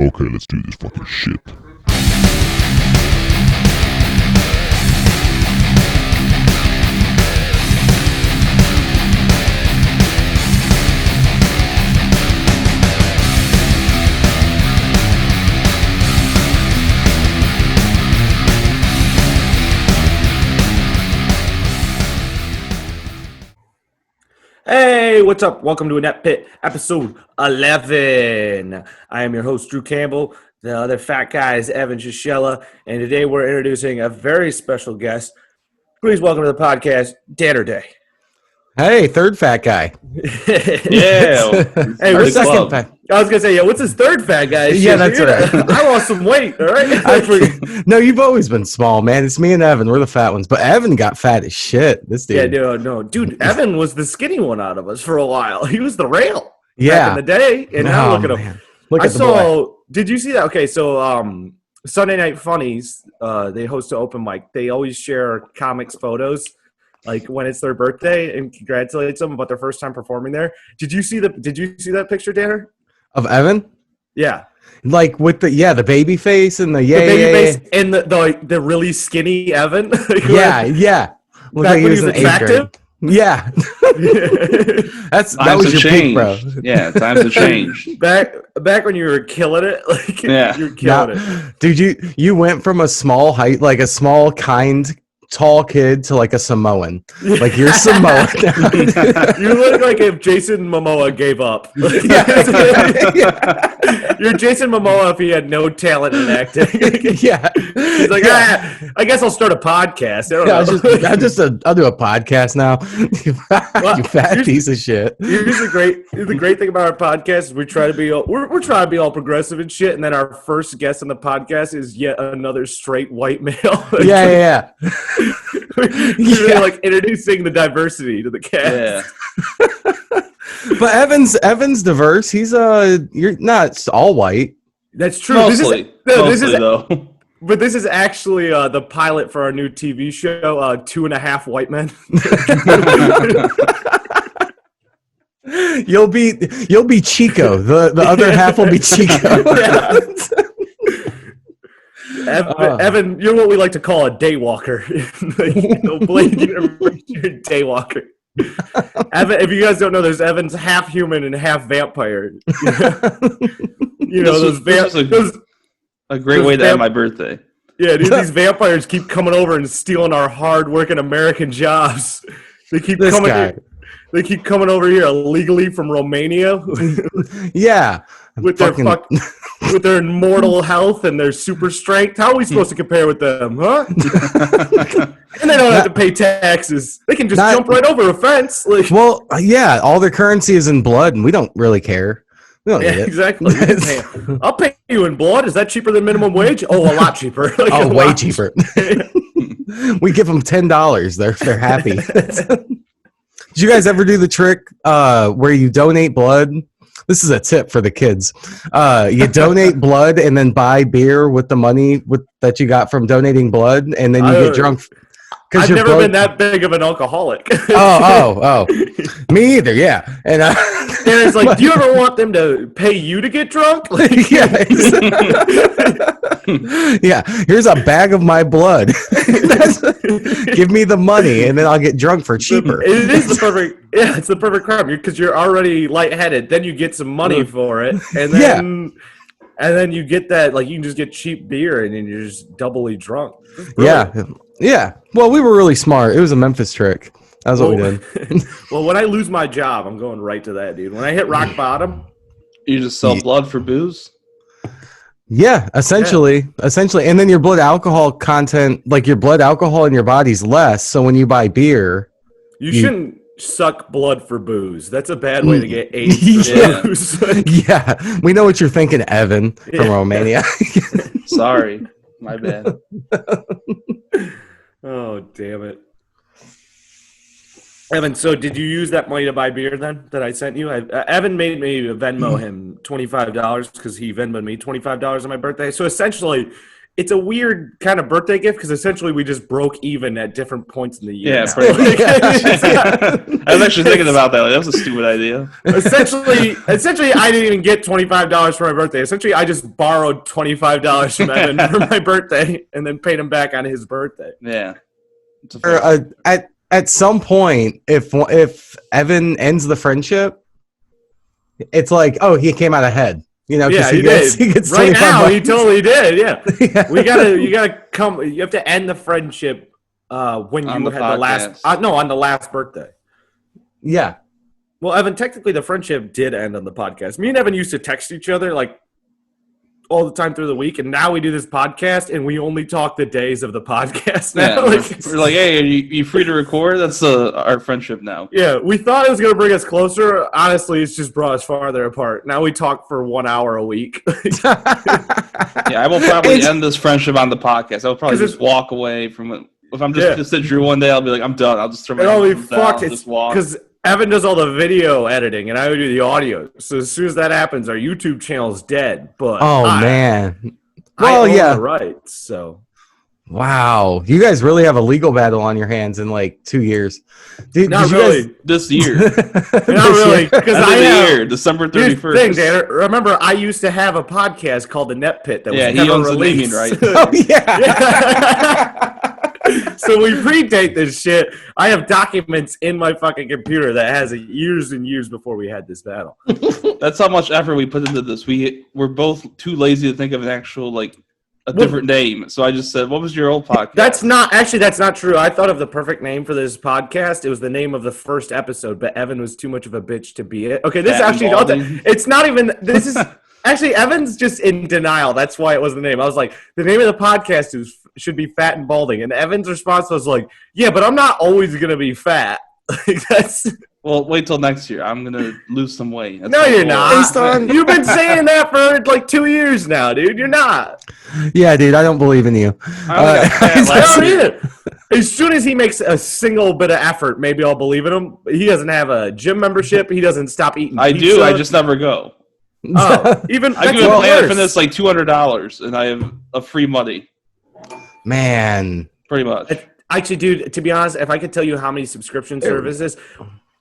Okay, let's do this fucking shit. Hey, what's up? Welcome to Inept Pit, episode 11. I am your host, Drew Campbell. The other fat guy is Evan Sasiela, and today we're introducing a very special guest. Please welcome to the podcast, Danner Day. Hey, third fat guy. Yeah. Hey, Our we're second fat. I was going to say, yeah, what's his third fat guy? Yeah, that's right. I lost some weight, all right? No, you've always been small, man. It's me and Evan. We're the fat ones. But Evan got fat as shit. This dude. Yeah, no. Dude, Evan was the skinny one out of us for a while. He was the rail Yeah. back in the day. And now look at him. Man. Look at the boy. Did you see that? Okay, so Sunday Night Funnies, they host an open mic. They always share comics photos, like when it's their birthday, and congratulate them about their first time performing there. Did you see that picture, Danner? Of Evan? Yeah. Like with the baby face and the baby face and the really skinny Evan. Yeah. Looked Back like when he was attractive? Yeah. that was your peak, bro. Yeah, times have changed. Back when you were killing it, like Yeah. you were killing it. Dude, you went from a small height, like a small, kind, tall kid to like a Samoan. Like you're Samoan now. You look like if Jason Momoa gave up. You're Jason Momoa if he had no talent in acting. Yeah. He's like, I guess I'll start a podcast. I'll do a podcast now. You fat piece of shit. Here's the great thing about our podcast is we try to be we're trying to be all progressive and shit, and then our first guest on the podcast is yet another straight white male. Yeah. We're like introducing the diversity to the cast. Yeah. But Evan's diverse. He's you're not all white. That's true. Mostly though. But this is actually the pilot for our new TV show, 2.5 White Men. You'll be Chico. The other half will be Chico. Evan, you're what we like to call a daywalker. You're a daywalker. Evan, if you guys don't know, there's Evan's half human and half vampire. A great way to end my birthday. Yeah, these vampires keep coming over and stealing our hard-working American jobs. They keep coming over here illegally from Romania. Yeah. With their immortal health and their super strength. How are we supposed to compare with them, huh? And they don't have to pay taxes. They can just jump right over a fence. Well, yeah, all their currency is in blood, and we don't really care. We don't need it. Exactly. I'll pay you in blood. Is that cheaper than minimum wage? Oh, a lot cheaper. Way cheaper. We give them $10. They're happy. Did you guys ever do the trick where you donate blood? This is a tip for the kids. You donate blood and then buy beer with the money that you got from donating blood, and then you get drunk. I've never been that big of an alcoholic. Oh. Me either, yeah. And it's like, do you ever want them to pay you to get drunk? Yeah. Yeah, here's a bag of my blood. Give me the money, and then I'll get drunk for cheaper. It's the perfect crime because you're already lightheaded. Then you get some money for it, and then you get that, like, you can just get cheap beer, and then you're just doubly drunk. Yeah. Well, we were really smart. It was a Memphis trick. That's what we did. Well, when I lose my job, I'm going right to that, dude. When I hit rock bottom, you just sell blood for booze. Yeah, essentially, and then your blood alcohol content, like your blood alcohol in your body's less. So when you buy beer, you shouldn't suck blood for booze. That's a bad way to get AIDS for booze. Yeah, we know what you're thinking, Evan from Romania. Sorry, my bad. Oh, damn it. Evan, so did you use that money to buy beer then that I sent you? Evan made me Venmo him $25 because he Venmoed me $25 on my birthday. So essentially, it's a weird kind of birthday gift because essentially we just broke even at different points in the year. Yeah, now. pretty much. I was actually thinking about that. Like, that was a stupid idea. Essentially, I didn't even get $25 for my birthday. Essentially, I just borrowed $25 from Evan for my birthday and then paid him back on his birthday. Yeah. At some point, if Evan ends the friendship, it's like, oh, he came out ahead. You know, Yeah, he gets right now. $25. He totally did. Yeah, Yeah. you gotta come. You have to end the friendship when On you the had the last. podcast. No, on the last birthday. Yeah. Well, Evan, technically the friendship did end on the podcast. Me and Evan used to text each other like all the time through the week, and now we do this podcast, and we only talk the days of the podcast now. Yeah, we're like, hey, are you free to record? That's our friendship now. Yeah, we thought it was going to bring us closer. Honestly, it's just brought us farther apart. Now we talk for 1 hour a week. Yeah, I will probably end this friendship on the podcast. I will probably 'Cause just walk away from it. If I'm just at Drew one day, I'll be like, I'm done. I'll just throw my It'll be headphones down, fucked. It's just walk. because Evan does all the video editing, and I would do the audio. So as soon as that happens, our YouTube channel is dead. But Man. I Well, own yeah. the rights. So Wow. You guys really have a legal battle on your hands in like 2 years. not did you really. This year. Not really, because End I of the have. year, December Here's 31st. the thing, Dan. Remember, I used to have a podcast called Inept Pit that Yeah, was he never owns the released. naming right. Oh, yeah. So we predate this shit. I have documents in my fucking computer that has years and years before we had this battle. That's how much effort we put into this. We're both too lazy to think of an actual a different name. So I just said, "What was your old podcast?" That's not true. I thought of the perfect name for this podcast. It was the name of the first episode, but Evan was too much of a bitch to be it. Okay, this Fat and actually balding. it's not even this is actually Evan's just in denial. That's why it was the name. I was like, the name of the podcast should be Fat and Balding, and Evan's response was like, "Yeah, but I'm not always gonna be fat." That's Well, wait till next year. I'm gonna lose some weight. That's no, my you're goal. not. Based on- You've been saying that for like 2 years now, dude. You're not. Yeah, dude, I don't believe in you. I only got fat I last don't year. either. As soon as he makes a single bit of effort, maybe I'll believe in him. He doesn't have a gym membership. He doesn't stop eating I pizza. do. I just never go. Oh, even I that's give a plan worse. for this like $200, and I have a free money, Man. pretty much. Actually, dude, to be honest, if I could tell you how many subscription services,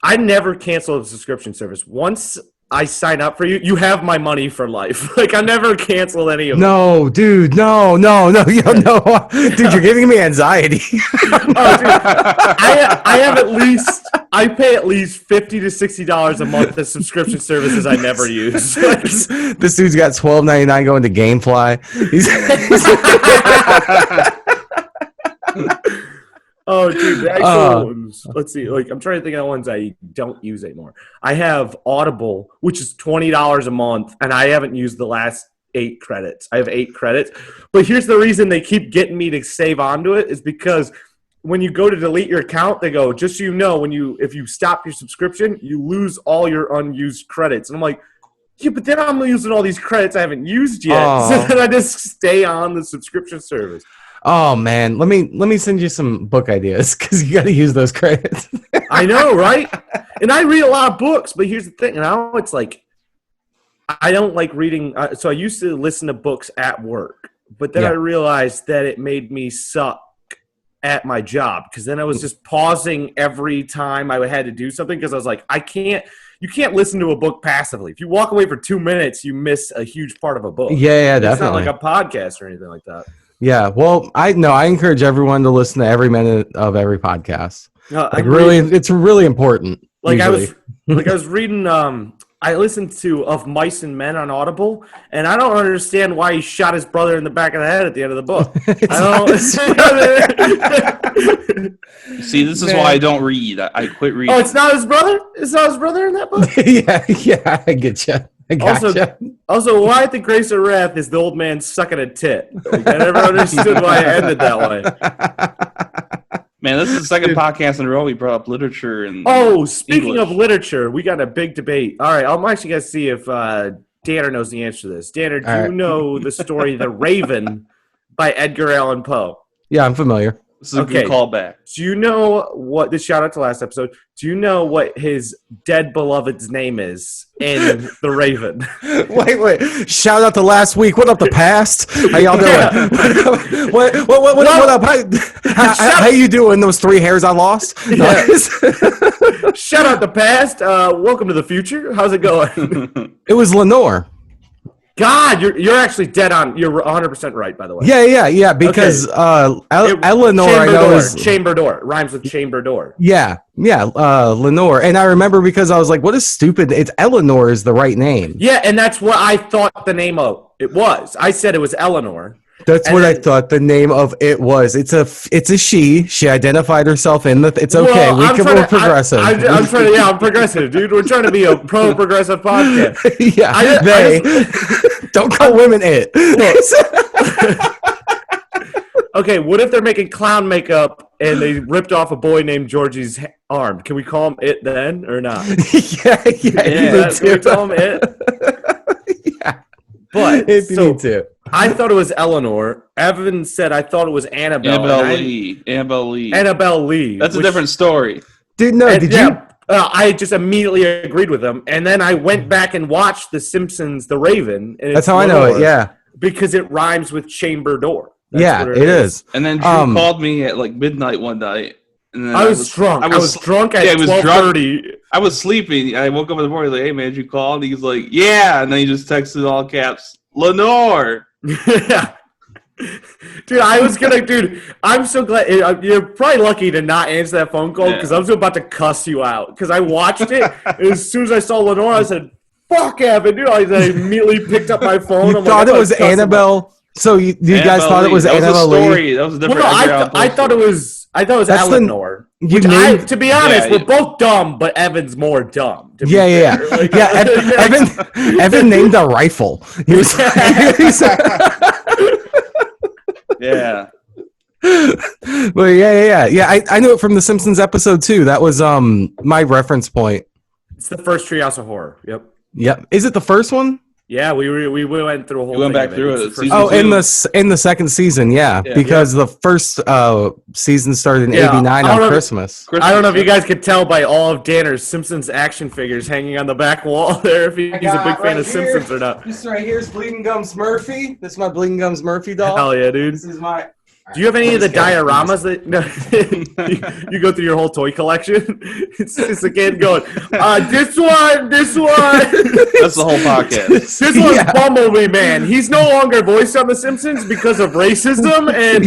I never cancel a subscription service. Once I sign up for you, you have my money for life. Like, I never canceled any of them. No, dude, no. Dude, you're giving me anxiety. Oh, dude, I have I pay at least $50 to $60 a month of subscription services I never use. This dude's got $12.99 going to GameFly. Oh, dude, the actual ones. Let's see. Like, I'm trying to think of the ones I don't use anymore. I have Audible, which is $20 a month, and I haven't used the last 8 credits. I have 8 credits. But here's the reason they keep getting me to save onto it is because when you go to delete your account, they go, just so you know, if you stop your subscription, you lose all your unused credits. And I'm like, yeah, but then I'm using all these credits I haven't used yet. Oh. So then I just stay on the subscription service. Oh man, let me send you some book ideas because you got to use those credits. I know, right? And I read a lot of books, but here's the thing. Now it's like I don't like reading. So I used to listen to books at work, but then Yeah. I realized that it made me suck at my job because then I was just pausing every time I had to do something because I was like, you can't listen to a book passively. If you walk away for 2 minutes, you miss a huge part of a book. Yeah, It's definitely. not like a podcast or anything like that. Yeah, well, I encourage everyone to listen to every minute of every podcast. I Like really, it's really important. Like usually. I was reading. I listened to Of Mice and Men on Audible, and I don't understand why he shot his brother in the back of the head at the end of the book. See, this is Man. why I don't read. I quit reading. Oh, it's not his brother. It's not his brother in that book. yeah, I get you. I gotcha. Also, why at the Grace of Wrath is the old man sucking a tit? Like, I never understood why it ended that way. Man, this is the second podcast in a row we brought up literature and Oh, speaking English. of literature, we got a big debate. All right, I'm actually going to see if Danner knows the answer to this. Danner, do All you right. know the story The Raven by Edgar Allan Poe? Yeah, I'm familiar. This is a good callback. Do you know what this shout out to last episode? Do you know what his dead beloved's name is in The Raven? Wait. Shout out to last week. What up, the past? How y'all doing? Yeah. What up? How you doing? Those 3 hairs I lost? Yeah. Shout out the past. Welcome to the future. How's it going? It was Lenore. God, you're actually dead on. You're 100% right, by the way. Yeah. Because Eleanor, I know, is chamber door. It rhymes with chamber door. Yeah, Lenore. And I remember because I was like, what is stupid? It's Eleanor is the right name. Yeah, and that's what I thought the name of it was. I said it was Eleanor. That's what I thought the name of it was. It's a she. She identified herself in the. It's okay. We're progressive. I'm progressive, dude. We're trying to be a pro-progressive podcast. Don't call women it. Okay, what if they're making clown makeup and they ripped off a boy named Georgie's arm? Can we call him it then or not? Yeah. Can we call him it? Yeah. But if you need to. I thought it was Eleanor. Evan said I thought it was Annabelle. Annabelle Lee. That's a different story. Dude, no, you? I just immediately agreed with them. And then I went back and watched The Simpsons, The Raven. And that's how Lenore, I know it, yeah. Because it rhymes with chamber door. That's it is. And then Drew called me at like midnight one night. And then I was drunk. I was drunk at 12:30. I was sleeping. I woke up in the morning like, hey, man, did you call? And he's like, yeah. And then he just texted all caps, Lenore. Yeah. Dude, I'm so glad. You're probably lucky to not answer that phone call because I was about to cuss you out because I watched it. And as soon as I saw Lenore, I said, fuck Evan. Dude, I immediately picked up my phone. You thought it was Annabelle? So you guys thought it was Annabelle Lee? That was a different I thought it was Eleanor. To be honest, we're both dumb, but Evan's more dumb. Yeah. Evan named a rifle. He was. Yeah. Well, yeah. I knew it from the Simpsons episode too. That was my reference point. It's the first Treehouse of Horror. Yep. Is it the first one? Yeah, we went through a whole. We went back through it. In the second season, because the first season started in '89 on Christmas. I don't know if you guys could tell by all of Danner's Simpsons action figures hanging on the back wall there if he's a big fan of Simpsons or not. This right here is Bleeding Gums Murphy. This is my Bleeding Gums Murphy doll. Hell yeah, dude. This is my. Do you have any of the dioramas that you go through your whole toy collection? It's just a kid going, this one. That's the whole podcast. This one's Bumblebee Man. He's no longer voiced on The Simpsons because of racism and.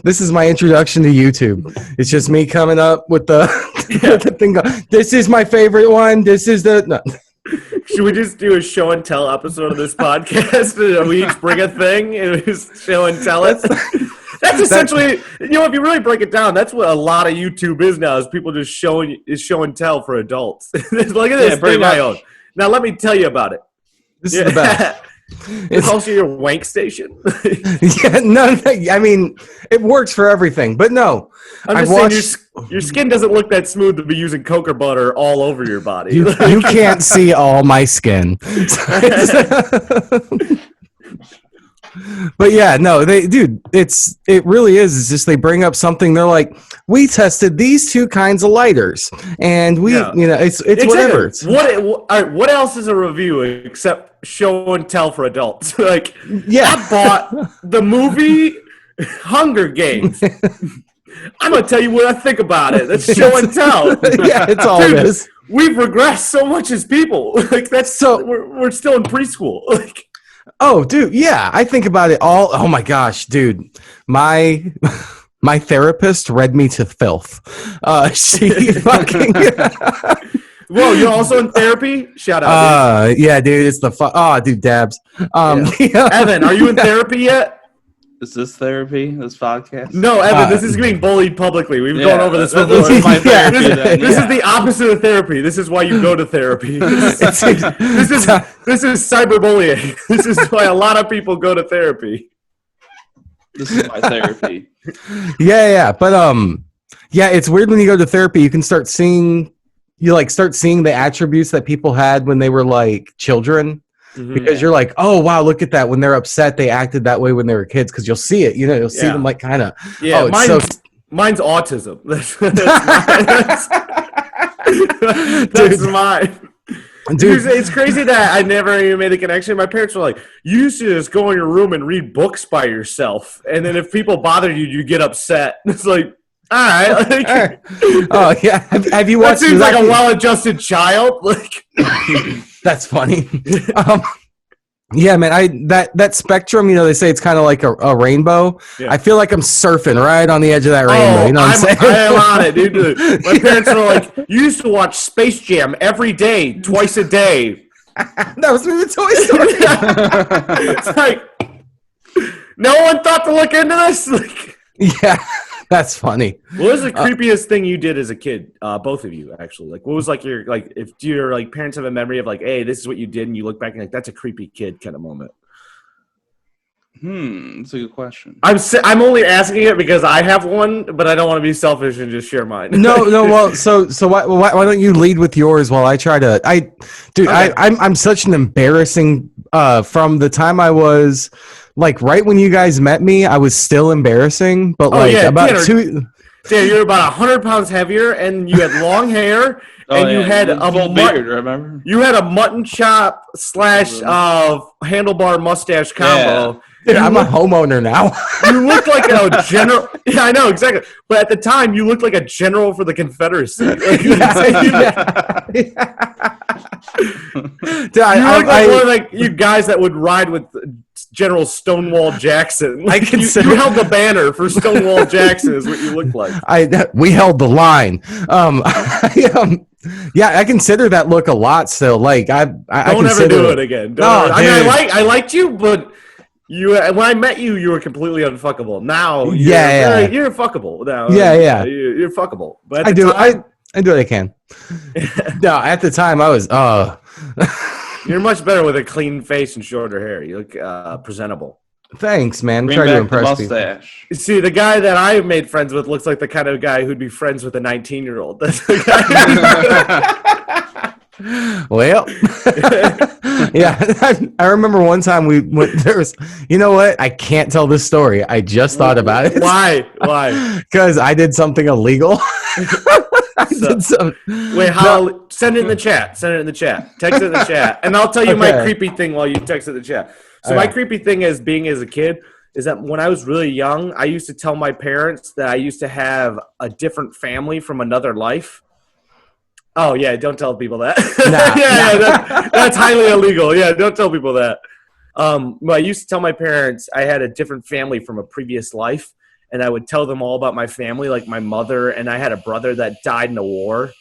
This is my introduction to YouTube. It's just me coming up with the thing. This is my favorite one. This is the. No. Should we just do a show and tell episode of this podcast? We each bring a thing and we just show and tell it. That's essentially, if you really break it down, that's what a lot of YouTube is now. Is people just show and tell for adults. Look at this thing I own. Now let me tell you about it. This is the best. It's also your wank station. No, I mean it works for everything, but no. I'm just saying your skin doesn't look that smooth to be using cocoa butter all over your body. You can't see all my skin. But yeah, no, it really is. It's just they bring up something. They're like, we tested these 2 kinds of lighters, and it's whatever. What else is a review except show and tell for adults? Like, I bought the movie Hunger Games. I'm gonna tell you what I think about it. That's show and tell. Yeah, it's all it is. We've regressed so much as people. Like we're still in preschool. Like. Oh, dude, yeah. I think about it all. Oh my gosh, dude. My therapist read me to filth. She fucking. Whoa, you're also in therapy? Shout out. Dude. Yeah, dude. It's the dude, dabs. Evan, are you in therapy yet? Is this therapy? This podcast? No, Evan, this is being bullied publicly. We've gone over this before. This is my therapy. This is the opposite of therapy. This is why you go to therapy. This is cyberbullying. This is why a lot of people go to therapy. This is my therapy. Yeah, but it's weird when you go to therapy. You can start seeing the attributes that people had when they were like children. because you're like, oh wow, look at that. When they're upset, they acted that way when they were kids because you'll see it. You'll see them like kind of. Yeah, mine's autism. That's mine. Dude, it's crazy that I never even made a connection. My parents were like, you used to just go in your room and read books by yourself. And then if people bothered you, you get upset. It's like, all right. Like, all right. Oh, yeah. Have you watched... That seems like a well-adjusted child. Like, that's funny. Yeah, man. That spectrum, they say it's kind of like a rainbow. Yeah. I feel like I'm surfing right on the edge of that rainbow. You know what I'm saying? I am on it, dude. My parents were like, you used to watch Space Jam every day, twice a day. That was from the Toy Story. It's like, no one thought to look into this? Like, yeah. That's funny. What was the creepiest thing you did as a kid? Both of you, actually. Like, what was like your if your parents have a memory of like, hey, this is what you did, and you look back and like, that's a creepy kid kind of moment. That's a good question. I'm only asking it because I have one, but I don't want to be selfish and just share mine. No. Well, so why don't you lead with yours while I try to? Okay. I'm such an embarrassing. From the time I was. Like right when you guys met me, I was still embarrassing, but about Tanner, you're about 100 pounds heavier, and you had long hair, and you had a full beard. Remember? You had a mutton chop / handlebar mustache combo. Yeah. Dude, I'm a homeowner now. You look like a general. Yeah, I know exactly. But at the time, you looked like a general for the Confederacy. Like, Dude, you look like one of you guys that would ride with General Stonewall Jackson. Like, you held the banner for Stonewall Jackson is what you look like. We held the line. Yeah, I consider that look a lot still. Like I don't ever do it again. I liked you, but when I met you, you were completely unfuckable. Now, you're fuckable. Now, you're fuckable. But I do what I can. No, at the time I was. You're much better with a clean face and shorter hair. You look presentable. Thanks, man. Try to impress people. See, the guy that I made friends with looks like the kind of guy who'd be friends with a 19-year-old. That's the guy. Well, yeah. I remember one time there was. You know what? I can't tell this story. I just thought about it. Why? Because I did something illegal. Send it in the chat. Text it in the chat. And I'll tell you my creepy thing while you text it in the chat. So my creepy thing as a kid is that when I was really young, I used to tell my parents that I used to have a different family from another life. Oh, yeah, don't tell people that. That's highly illegal. Yeah, don't tell people that. I used to tell my parents I had a different family from a previous life. And I would tell them all about my family, like my mother, and I had a brother that died in a war.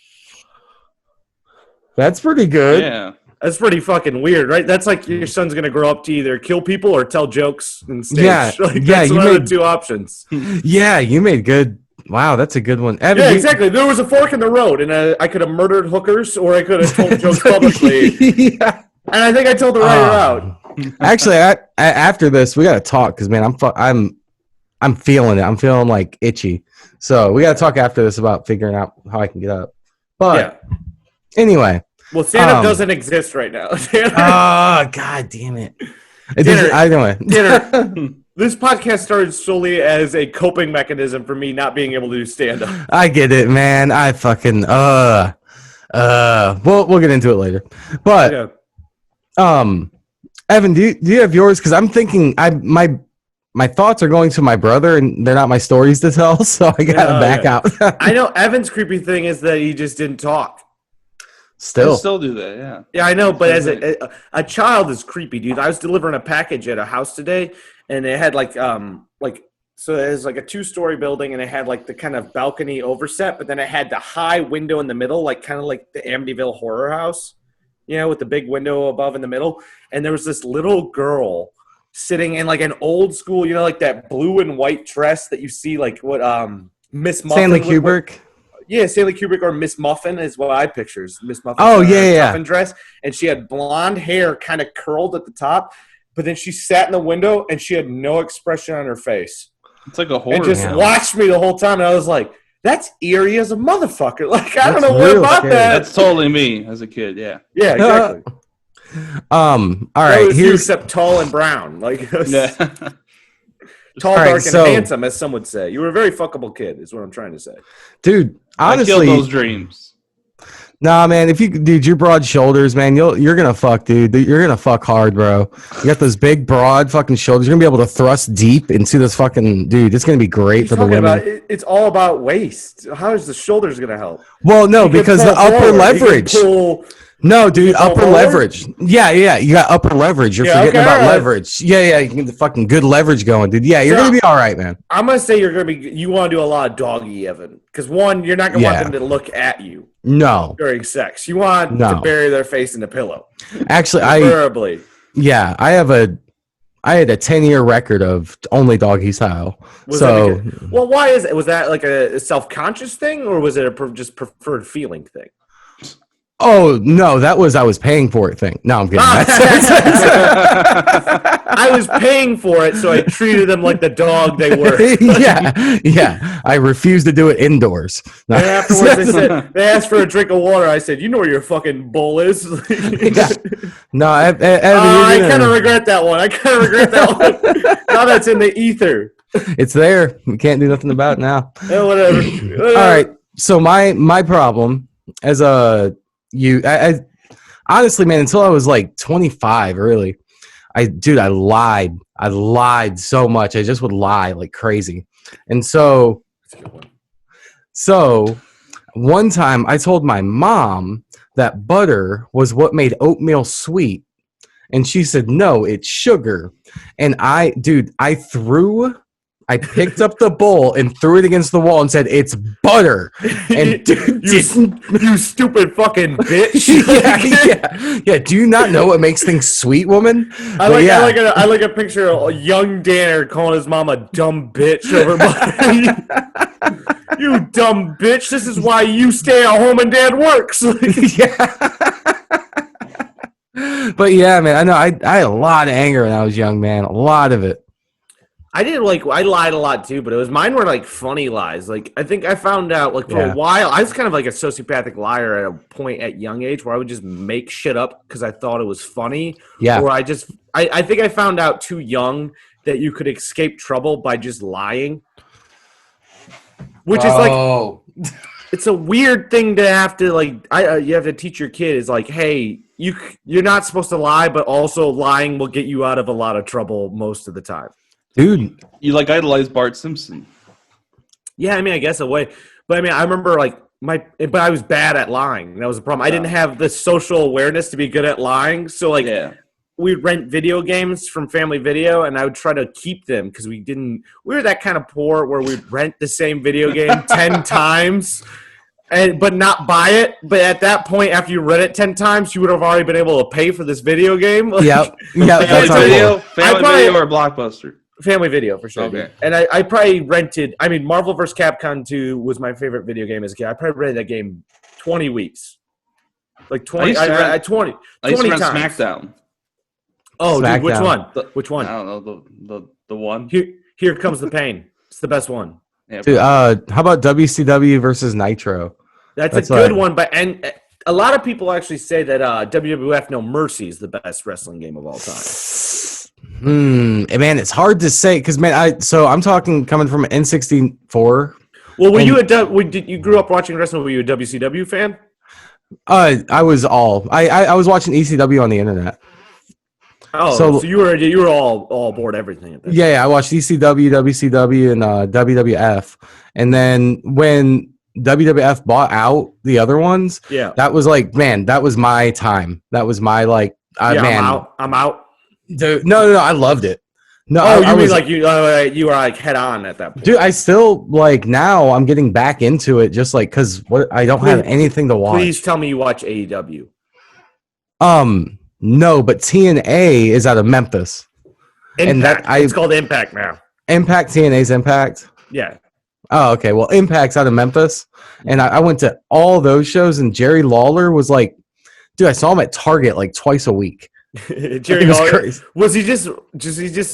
That's pretty good. Yeah. That's pretty fucking weird, right? That's like your son's going to grow up to either kill people or tell jokes on stage. Yeah, that's one of the two options. Yeah, you made good. Wow, that's a good one. Evan, exactly. There was a fork in the road, and I could have murdered hookers or I could have told jokes publicly. Yeah. And I think I told the right route. Actually, after this, we got to talk because, man, I'm feeling it. I'm feeling like itchy. So we got to talk after this about figuring out how I can get up. But anyway. Well, stand-up doesn't exist right now. God damn it. Anyway. This podcast started solely as a coping mechanism for me not being able to do stand-up. I get it, man. I fucking, we'll get into it later. But, Evan, do you have yours? Because I'm thinking, my thoughts are going to my brother, and they're not my stories to tell, so I gotta back out. I know Evan's creepy thing is that he just didn't talk. Still do that, yeah. Yeah, I know, but as a child is creepy, dude. I was delivering a package at a house today, and it had so it was like a 2-story building, and it had like the kind of balcony overset, but then it had the high window in the middle, like kind of like the Amityville horror house, with the big window above in the middle, and there was this little girl sitting in like an old school, like that blue and white dress that you see, like what Miss Muffin. Stanley Kubrick. Stanley Kubrick or Miss Muffin is what I pictures. Miss Muffin. Oh yeah. Dress, and she had blonde hair, kind of curled at the top, but then she sat in the window and she had no expression on her face. It's like a horror. And just watched me the whole time, and I was like, "That's eerie as a motherfucker." Like I don't know what about that. That's totally me as a kid. Yeah. Yeah, exactly. All That right, was you, here's except tall and brown. Like Yeah. tall, All right, dark, so- and handsome, as some would say. You were a very fuckable kid, is what I'm trying to say. dude. I killed Honestly, those dreams. nah, man. If you, dude, your broad shoulders, man, you're gonna fuck, dude. You're gonna fuck hard, bro. You got those big, broad fucking shoulders. You're gonna be able to thrust deep into this fucking dude. It's gonna be great for the Talking women. about it's all about waist. How is the shoulders going to help? Well, no, He can because pull the upper forward. He can leverage. pull- No, dude, can pull upper forward? leverage. Yeah, you got upper leverage. You're Yeah, forgetting okay, about all right. leverage. Yeah, you get the fucking good leverage going, dude. Yeah, you're So- gonna be all right, man. I'm gonna say you're gonna be. You want to do a lot of doggy, Evan, because one, you're not gonna Yeah. want them to look at you No, during sex. You want No. to bury their face in the pillow, actually, preferably. I had a 10-year record of only doggy style. Was So that because, well, why is it? Was that like a self-conscious thing, or was it a just preferred feeling thing? oh no, I was paying for it thing. No, I'm kidding. I was paying for it, so I treated them like the dog they were. yeah. I refused to do it indoors. No. And afterwards, they asked for a drink of water. I said, "You know where your fucking bowl is." Yeah. No, I kind of regret that one. Now that's in the ether. It's there. We can't do nothing about it now. Yeah, whatever. All right. So my problem as a I honestly, man, until I was like 25, really, I lied. I lied so much. I just would lie like crazy. And so one time I told my mom that butter was what made oatmeal sweet. And she said, no, it's sugar. And I picked up the bowl and threw it against the wall and said, it's butter. And you stupid fucking bitch. yeah. Do you not know what makes things sweet, woman? I like a picture of a young Danner calling his mom a dumb bitch over butter. You dumb bitch. This is why you stay at home and dad works. Yeah. But yeah, man, I know I had a lot of anger when I was young, man. A lot of it. I lied a lot too, but mine were like funny lies. Like I think I found out like for a while I was kind of like a sociopathic liar at a point at young age where I would just make shit up because I thought it was funny. Yeah. Or I think I found out too young that you could escape trouble by just lying. Which is like it's a weird thing to have to like you have to teach your kid is like, hey, you're not supposed to lie, but also lying will get you out of a lot of trouble most of the time. Dude, you like idolize Bart Simpson. Yeah, I mean, I guess a way. But I mean, I remember like but I was bad at lying. That was the problem. I didn't have the social awareness to be good at lying. So like we'd rent video games from Family Video and I would try to keep them because we were that kind of poor where we'd rent the same video game 10 times. But not buy it. But at that point, after you read it 10 times, you would have already been able to pay for this video game. Like, Yep. Family Video or Blockbuster? Family Video, for sure. Okay. And I probably rented, Marvel vs. Capcom 2 was my favorite video game as a kid. I probably rented that game 20 weeks. Like 20, I read 20 times. SmackDown. Oh, SmackDown. dude, which one? Which one? I don't know, the one. Here Comes the Pain. It's the best one. Yeah, dude, how about WCW versus Nitro? That's a good one, but a lot of people actually say that WWF No Mercy is the best wrestling game of all time. Man, it's hard to say because man, I'm talking coming from an N64. Well, you grew up watching wrestling? Were you a WCW fan? I was I was watching ECW on the internet. Oh, so you were all aboard everything. At that yeah, I watched ECW, WCW, and WWF, and then when WWF bought out the other ones, that was like, man, that was my time. That was my like, man, I'm out. Dude, no, I loved it. No, you were like head on at that point. Dude, I still like now. I'm getting back into it just like because I don't have anything to watch. Please tell me you watch AEW. No, but TNA is out of Memphis. Impact. And it's called Impact now. Impact, TNA's Impact. Yeah. Oh, okay. Well, Impact's out of Memphis, and I went to all those shows. And Jerry Lawler was like, dude, I saw him at Target like twice a week. Jerry Lawler, was he just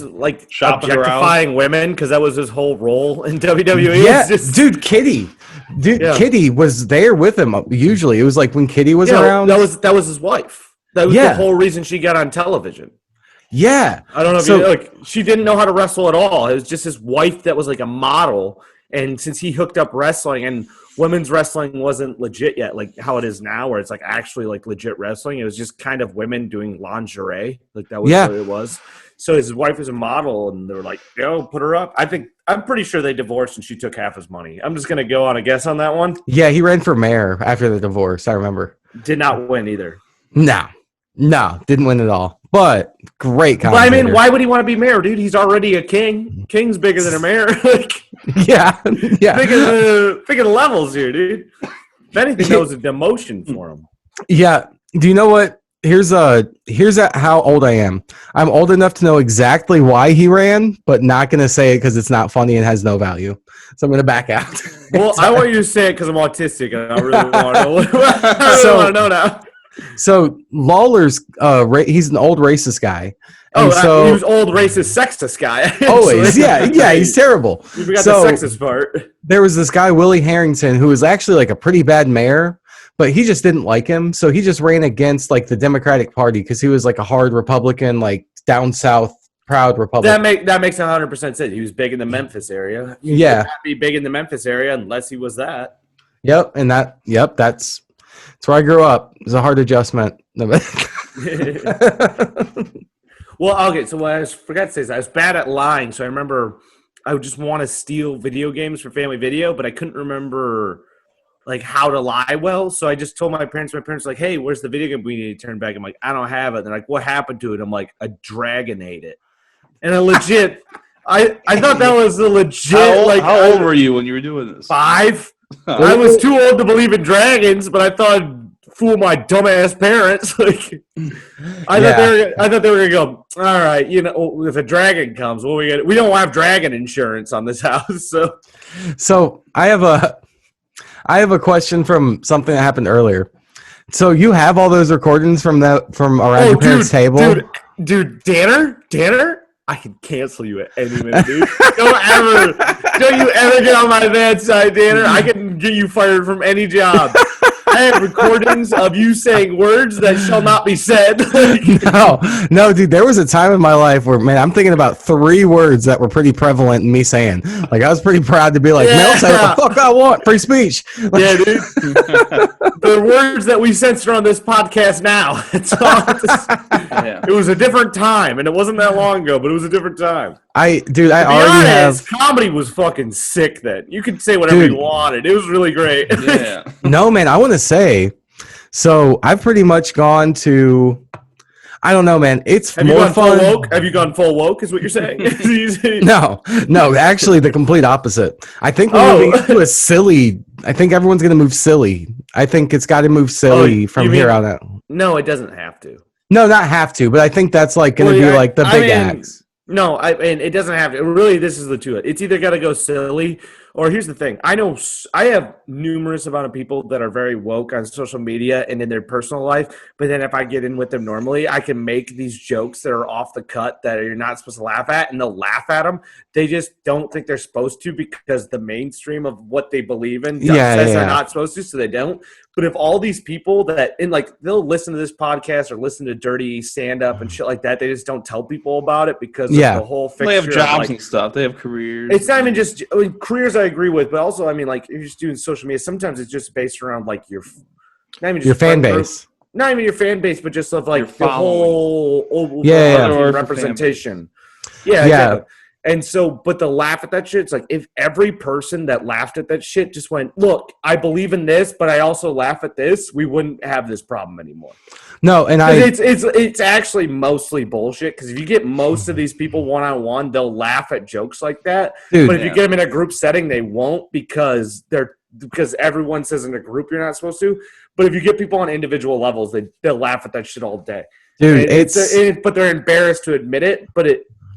like shopping objectifying women because that was his whole role in WWE? Yeah, dude, Kitty, Kitty was there with him. Usually, it was like when Kitty was around. That was his wife. That was the whole reason she got on television. Yeah. I don't know if she didn't know how to wrestle at all. It was just his wife that was like a model. And since he hooked up wrestling, and women's wrestling wasn't legit yet, like how it is now, where it's like actually like legit wrestling, it was just kind of women doing lingerie. Like that was what it was. So his wife was a model, and they were like, yo, put her up. I'm pretty sure they divorced and she took half his money. I'm just going to go on a guess on that one. Yeah, he ran for mayor after the divorce, I remember. Did not win either. No, didn't win at all. But great commentator. But I mean, why would he want to be mayor, dude? He's already a king. King's bigger than a mayor. Yeah. Think of the levels here, dude. If anything, that was a demotion for him. Yeah. Do you know what? Here's how old I am. I'm old enough to know exactly why he ran, but not going to say it because it's not funny and has no value. So I'm going to back out. Well, I want you to say it because I'm autistic and I really want to know. I really want to know now. So Lawler's, he's an old racist guy. And he was old racist sexist guy. Actually. Always, yeah, he's terrible. You forgot the sexist part. There was this guy, Willie Harrington, who was actually like a pretty bad mayor, but he just didn't like him. So he just ran against like the Democratic Party because he was like a hard Republican, like down south, proud Republican. That makes 100% sense. He was big in the Memphis area. He would not be big in the Memphis area unless he was that. Yep, that's where I grew up. It was a hard adjustment. Well, okay, so what I forgot to say is I was bad at lying, so I remember I would just want to steal video games for family video, but I couldn't remember like how to lie well, so I just told my parents were like, hey, where's the video game we need to turn back? I'm like, I don't have it. They're like, what happened to it? I'm like, a dragon ate it. And I legit, I thought that was a legit, how old were you when you were doing this? 5. I was too old to believe in dragons, but I thought I'd fool my dumbass parents. Like, I thought they were gonna go, all right, you know, if a dragon comes, well, we don't have dragon insurance on this house. So I have a question from something that happened earlier. So you have all those recordings from around your parents' table? Dude, Danner, I can cancel you at any minute, dude. Don't you ever get on my bad side, Danner. I can get you fired from any job. I have recordings of you saying words that shall not be said. No, dude, there was a time in my life where, man, I'm thinking about 3 words that were pretty prevalent in me saying. Like, I was pretty proud to be like, man, I'll say what the fuck I want. Free speech. Like, yeah, dude. The words that we censor on this podcast now. It was a different time, and it wasn't that long ago, but it was a different time. I already have. Comedy was fucking sick then. You could say whatever you wanted. It was really great. Yeah. No, man, I want to say, so I've pretty much gone to, I don't know, man. It's more fun. Have you gone full woke? Is what you're saying? No, actually, the complete opposite. I think we're moving into a silly. I think everyone's going to move silly. I think it's got to move silly from here on out. No, it doesn't have to. No, not have to, but I think that's like going to be like the big acts. No, and it doesn't have to. Really, this is the two. It's either got to go silly, or here's the thing. I know I have numerous amount of people that are very woke on social media and in their personal life, but then if I get in with them normally, I can make these jokes that are off the cut that you're not supposed to laugh at, and they'll laugh at them. They just don't think they're supposed to because the mainstream of what they believe in says they're not supposed to, so they don't. But if all these people they'll listen to this podcast or listen to dirty stand-up and shit like that, they just don't tell people about it because of the whole fixture. They have jobs and stuff. They have careers. It's not even just careers I agree with, but also, I mean, like, if you're just doing social media, sometimes it's just based around, like, your fan base. Not even your fan base, but just of, like, the whole representation. Yeah. Exactly. And so, but the laugh at that shit, it's like if every person that laughed at that shit just went, look, I believe in this, but I also laugh at this, we wouldn't have this problem anymore. No, and it's actually mostly bullshit because if you get most of these people one-on-one, they'll laugh at jokes like that. Dude, but if you get them in a group setting, they won't because everyone says in a group you're not supposed to. But if you get people on individual levels, they'll laugh at that shit all day. Dude, but they're embarrassed to admit it, but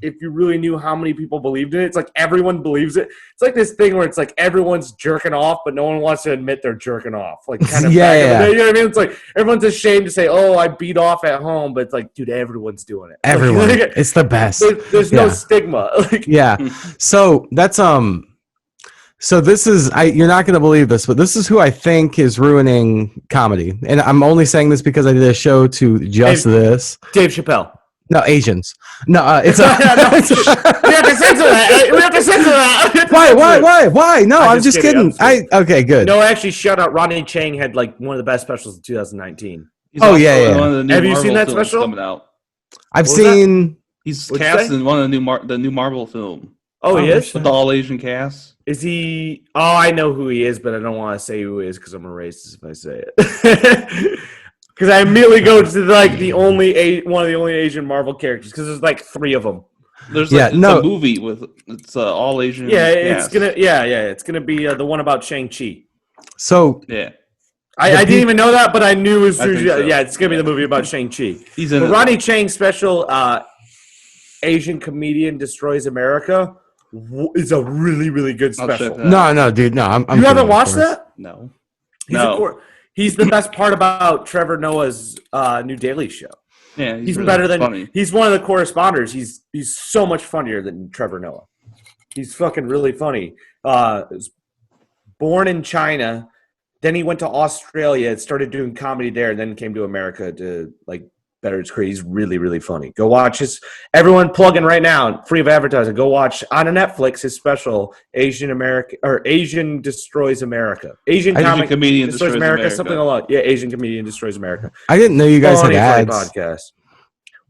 if you really knew how many people believed in it, it's like everyone believes it. It's like this thing where it's like everyone's jerking off, but no one wants to admit they're jerking off. Like kind of you know what I mean? It's like everyone's ashamed to say, "Oh, I beat off at home," but it's like, dude, everyone's doing it. Everyone, it's the best. There's no stigma. So that's So this is you're not going to believe this, but this is who I think is ruining comedy. And I'm only saying this because I did a show to just this. Dave Chappelle. No, Asians. No, it's We have to censor that. We have to censor that. Why? No, I'm just kidding. Okay, good. No, actually, shout out. Rodney Chang had like one of the best specials in 2019. He's Oh, also yeah, in yeah. one of the new Have you Marvel seen that films special? coming out? I've What was seen. He's What'd you cast say? in one of the new Marvel film Oh, he is? with the all Asian cast. Is he? Oh, I know who he is, but I don't want to say who he is because I'm a racist if I say it. Because I immediately go to like one of the only Asian Marvel characters because there's like 3 of them. There's Yeah, it's no. a movie with it's all Asian. Yeah, it's cast. gonna. Yeah, it's gonna be the one about Shang-Chi. So Yeah, I didn't even know that, but I knew as soon as think so. yeah, it's gonna be the movie about Shang-Chi. he's in But it. Rodney Chang's special, Asian Comedian Destroys America, is a really, really good I'll check special. that out. no, dude, no. I'm You haven't kidding, of watched course. that? No, He's the best part about Trevor Noah's new Daily Show. yeah, He's really better than funny. he's one of the corresponders. He's so much funnier than Trevor Noah. He's fucking really funny. Was born in China, then he went to Australia, started doing comedy there, and then came to America to like better his career. He's really, really funny. Go watch his. Everyone plugging right now, free of advertising. Go watch on Netflix his special Asian Destroys America. Asian Comedian Destroys America. Something along. Yeah, Asian Comedian Destroys America. I didn't know you guys had Funny ads. podcast.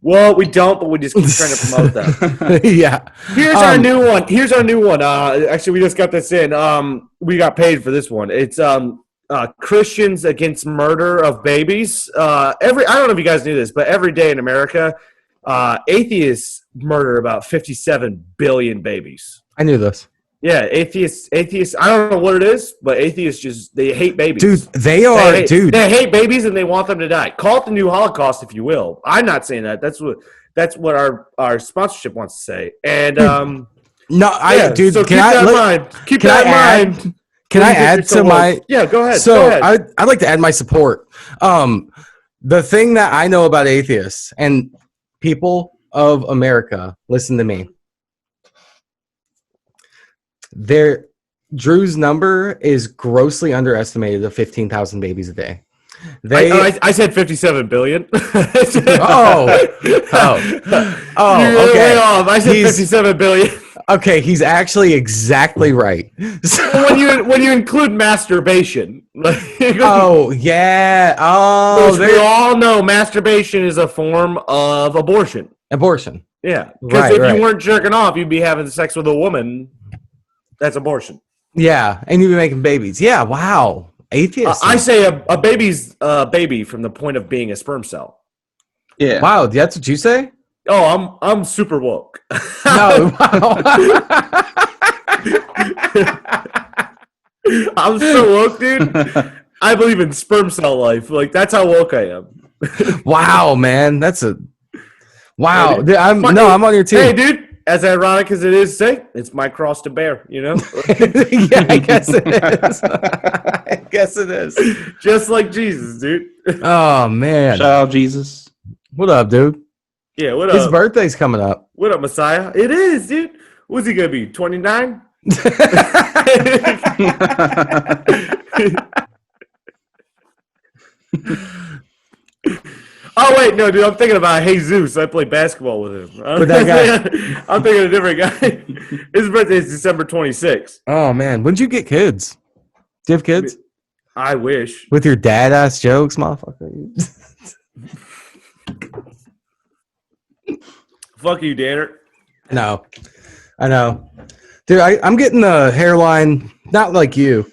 Well, we don't, but we just keep trying to promote them. Yeah. Here's our new one. Here's our new one. Actually, we just got this in. We got paid for this one. It's Christians against murder of babies. I don't know if you guys knew this, but every day in America, atheists murder about 57 billion babies. I knew this. Yeah, atheists. I don't know what it is, but atheists they hate babies. Dude, they are, They hate babies and they want them to die. Call it the new Holocaust, if you will. I'm not saying that. That's what our sponsorship wants to say. And dude, so keep that in mind. Keep that in mind. Can I add to my? Yeah, go ahead. So go ahead. I'd like to add my support. The thing that I know about atheists and people of America, listen to me. Drew's number is grossly underestimated of 15,000 babies a day. I said 57 billion. Oh, You're okay. way off. I said 57 billion. Okay, he's actually exactly right. when you include masturbation. Oh, yeah. Oh, Which we all know masturbation is a form of abortion. Abortion. Yeah. Because Right, if right. you weren't jerking off, you'd be having sex with a woman. That's abortion. Yeah, and you'd be making babies. Yeah, wow. Atheist. I say a baby's a baby from the point of being a sperm cell. Yeah. Wow, that's what you say? Oh, I'm super woke. No. Wow. I'm so woke, dude. I believe in sperm cell life. Like that's how woke I am. Wow, man. That's a wow. Hey, Dude, I'm on your team. Hey, dude. As ironic as it is, say it's my cross to bear. You know. Yeah, I guess it is. I guess it is. Just like Jesus, dude. Oh man. Shout out Jesus. What up, dude? Yeah. What His up? birthday's coming up. What up, Messiah? It is, dude. What's he gonna be? 29? Oh wait, no, dude. I'm thinking about Jesus. I played basketball with him. With that guy. I'm thinking of a different guy. His birthday is December 26th. Oh man, when'd you get kids? Do you have kids? I wish. With your dad ass jokes, motherfucker. Fuck you, Danner. No, I know, dude. I'm getting a hairline, not like you,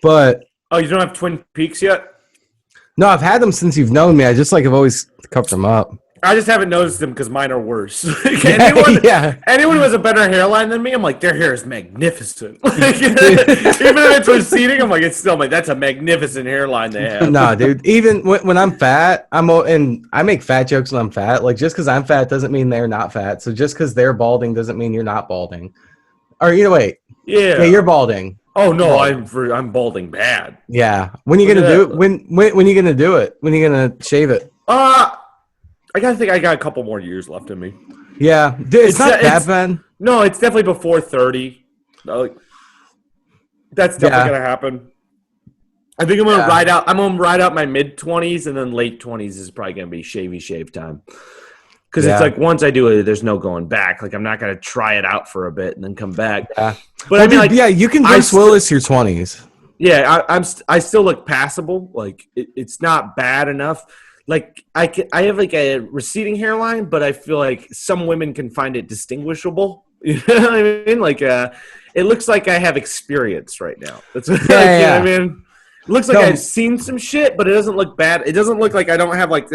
but Oh, you don't have Twin Peaks yet? no, I've had them since you've known me. I just have always covered them up. I just haven't noticed them because mine are worse. anyone, Yeah. anyone who has a better hairline than me, I'm like, their hair is magnificent. Like, even if it's receding, I'm like, it's still like that's a magnificent hairline they have. Nah, dude. Even when I'm fat, and I make fat jokes when I'm fat. Like just because I'm fat doesn't mean they're not fat. So just because they're balding doesn't mean you're not balding. Or wait, Yeah. yeah, you're balding. Oh no, I'm balding bad. Yeah. When you gonna do it? When you gonna do it? When you gonna shave it? I gotta think I got a couple more years left in me. Yeah, dude, it's not that bad. No, it's definitely before 30. That's definitely gonna happen. I think I'm gonna ride out. I'm gonna ride out my mid-20s, and then late 20s is probably gonna be shave time. Because it's like once I do it, there's no going back. Like I'm not gonna try it out for a bit and then come back. Yeah. But I mean, like, you can Bruce Willis your 20s. Yeah, I still look passable. Like it's not bad enough. Like I have like a receding hairline, but I feel like some women can find it distinguishable. You know what I mean? Like it looks like I have experience right now. That's what, you know what I mean. It looks like I've seen some shit, but it doesn't look bad. It doesn't look like I don't have like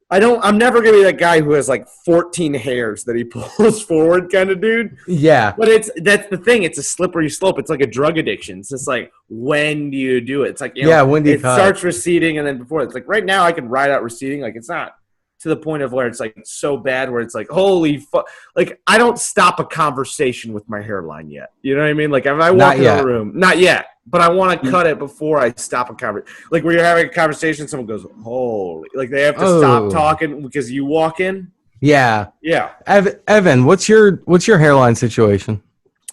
I'm never gonna be that guy who has like 14 hairs that he pulls forward kind of dude. Yeah. But that's the thing. It's a slippery slope. It's like a drug addiction. It's just like, when do you do it? It's like, when do you it starts receding, and then before it's like right now I can ride out receding. Like it's not to the point of where it's like so bad where it's like, holy fuck. Like I don't stop a conversation with my hairline yet. You know what I mean? Like if I walk in a room, not yet. But I want to cut it before I stop a conversation. Like where you're having a conversation, someone goes, holy. Like they have to stop talking because you walk in. Yeah. Yeah. Evan, what's your hairline situation?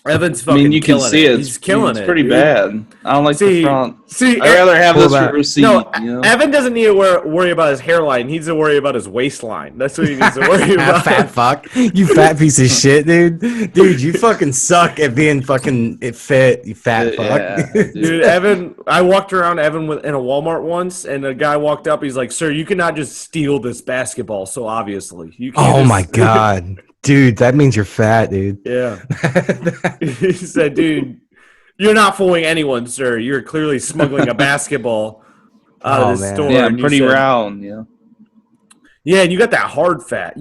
Evan's fucking you can see it. He's killing it. It's pretty dude. bad. I don't like the front. I'd rather have this for receipt. No, Evan doesn't need to worry about his hairline. He needs to worry about his waistline. That's what he needs to worry about. Fat fuck. You fat piece of shit, dude. Dude, you fucking suck at being fucking fit, you fat fuck. Dude, Evan, I walked around Evan in a Walmart once, and a guy walked up. He's like, sir, you cannot just steal this basketball so obviously. You can't my God. Dude, that means you're fat, dude. Yeah. He said, dude, you're not fooling anyone, sir. You're clearly smuggling a basketball out of the store. Yeah, pretty round, Yeah, and you got that hard fat.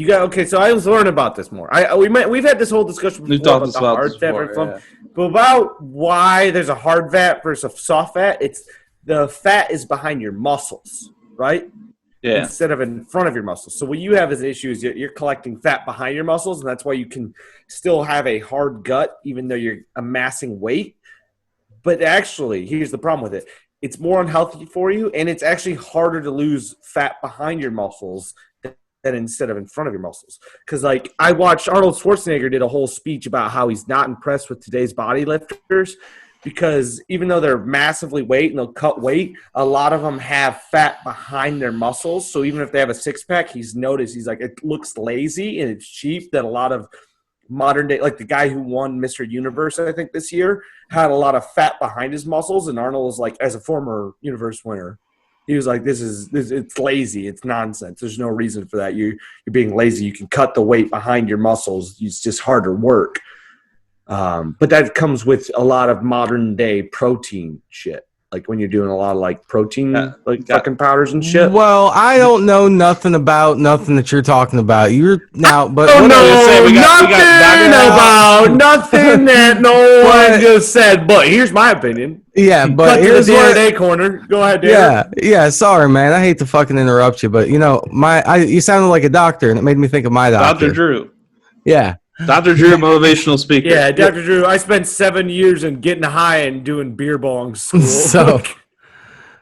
So I was learning about this more. We've had this whole discussion before about the hard fat, but about why there's a hard fat versus a soft fat. It's the fat is behind your muscles, right? Yeah. Instead of in front of your muscles. So what you have as an issue is you're collecting fat behind your muscles, and that's why you can still have a hard gut even though you're amassing weight. But actually, here's the problem with it. It's more unhealthy for you, and it's actually harder to lose fat behind your muscles than instead of in front of your muscles. Because, like, I watched Arnold Schwarzenegger did a whole speech about how he's not impressed with today's body lifters because even though they're massively weight and they'll cut weight, a lot of them have fat behind their muscles. So even if they have a six-pack, he's noticed, he's like, it looks lazy and it's cheap that a lot of modern day, like the guy who won Mr. Universe, I think this year, had a lot of fat behind his muscles. And Arnold was like, as a former Universe winner, he was like, it's lazy. It's nonsense. There's no reason for that. You're being lazy. You can cut the weight behind your muscles. It's just harder work. But that comes with a lot of modern day protein shit. Like when you're doing a lot of like protein, fucking powders and shit. Well, I don't know nothing about nothing that you're talking about. Nothing that no one just said. But here's my opinion. Yeah, but here's the day corner. Go ahead, Darren. Yeah. Sorry, man. I hate to fucking interrupt you, but you sounded like a doctor, and it made me think of my doctor, Dr. Drew. Yeah. Dr. Drew, motivational speaker. Yeah, Dr. Drew. I spent 7 years in getting high and doing beer bong school.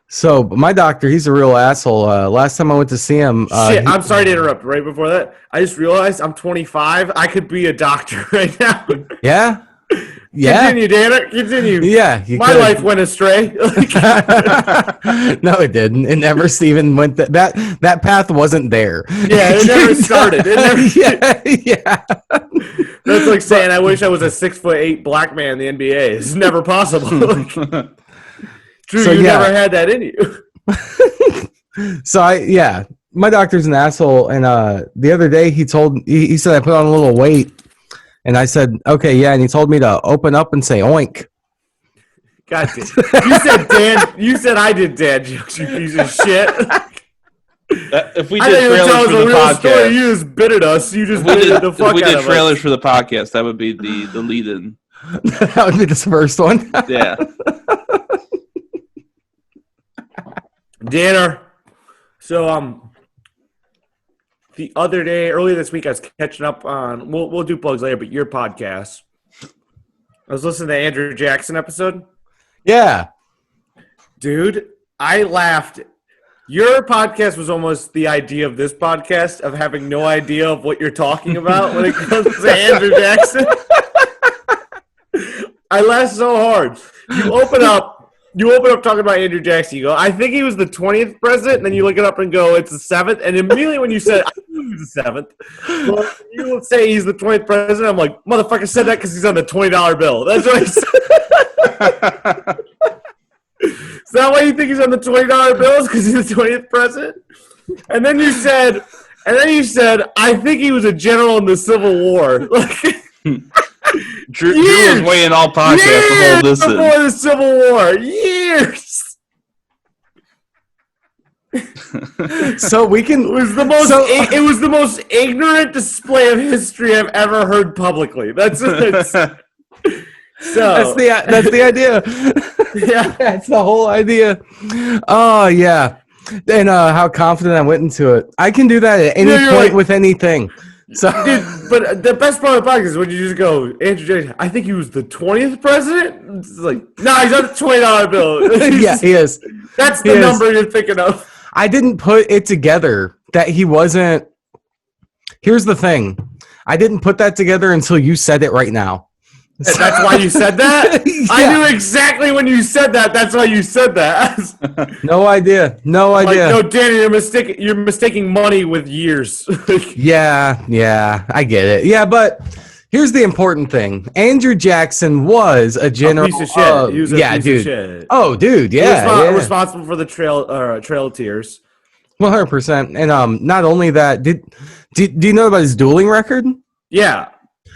So my doctor, he's a real asshole. Last time I went to see him. I'm sorry to interrupt. Right before that, I just realized I'm 25. I could be a doctor right now. Yeah. Yeah. Continue, Danner. Continue. Yeah. My life went astray. No, it didn't. It never even went that path wasn't there. Yeah, it never started. Yeah. That's like saying I wish I was a 6'8" black man in the NBA. It's never possible. Drew, you never had that in you. So my doctor's an asshole, and the other day he said I put on a little weight. And I said, okay, yeah. And he told me to open up and say oink. Gotcha. You said I did dad jokes, you piece of shit. If we did trailers for the podcast. Story, you just bit at us. You just bit the fuck out of us. If we did trailers for the podcast, that would be the lead-in. That would be the first one. Yeah. Danner. So, the other day, earlier this week, I was catching up on, we'll do plugs later, but your podcast. I was listening to the Andrew Jackson episode. Yeah. Dude, I laughed. Your podcast was almost the idea of this podcast, of having no idea of what you're talking about when it comes to Andrew Jackson. I laughed so hard. You open up talking about Andrew Jackson. You go, I think he was the 20th president, and then you look it up and go, it's the 7th. And immediately when you said, I think he was the 7th, well, you would say he's the 20th president. I'm like, motherfucker said that because he's on the $20 bill. That's what he said. Is that why you think he's on the $20 bills? Because he's the 20th president? And then you said, I think he was a general in the Civil War. Drew was weighing all podcasts to hold this in. Before the Civil War. Years. So we can. It was the most ignorant display of history I've ever heard publicly. That's the idea. Yeah, that's the whole idea. Oh yeah, and how confident I went into it. I can do that at any point with anything. So, dude, but the best part of the podcast is when you just go, Andrew Jackson, I think he was the 20th president. It's like, no, he's on the $20 bill. Yeah, he is. That's the number you're thinking of. I didn't put it together that he wasn't. Here's the thing. I didn't put that together until you said it right now. That's why you said that? Yeah. I knew exactly when you said that. That's why you said that. No idea. No idea. No, Danny, you're mistaking money with years. Yeah, I get it. Yeah, but here's the important thing. Andrew Jackson was a general. A piece of shit. He was a piece of shit. Oh, dude, yeah. He was responsible for the Trail of Tears. 100%. And not only that, do you know about his dueling record? Yeah.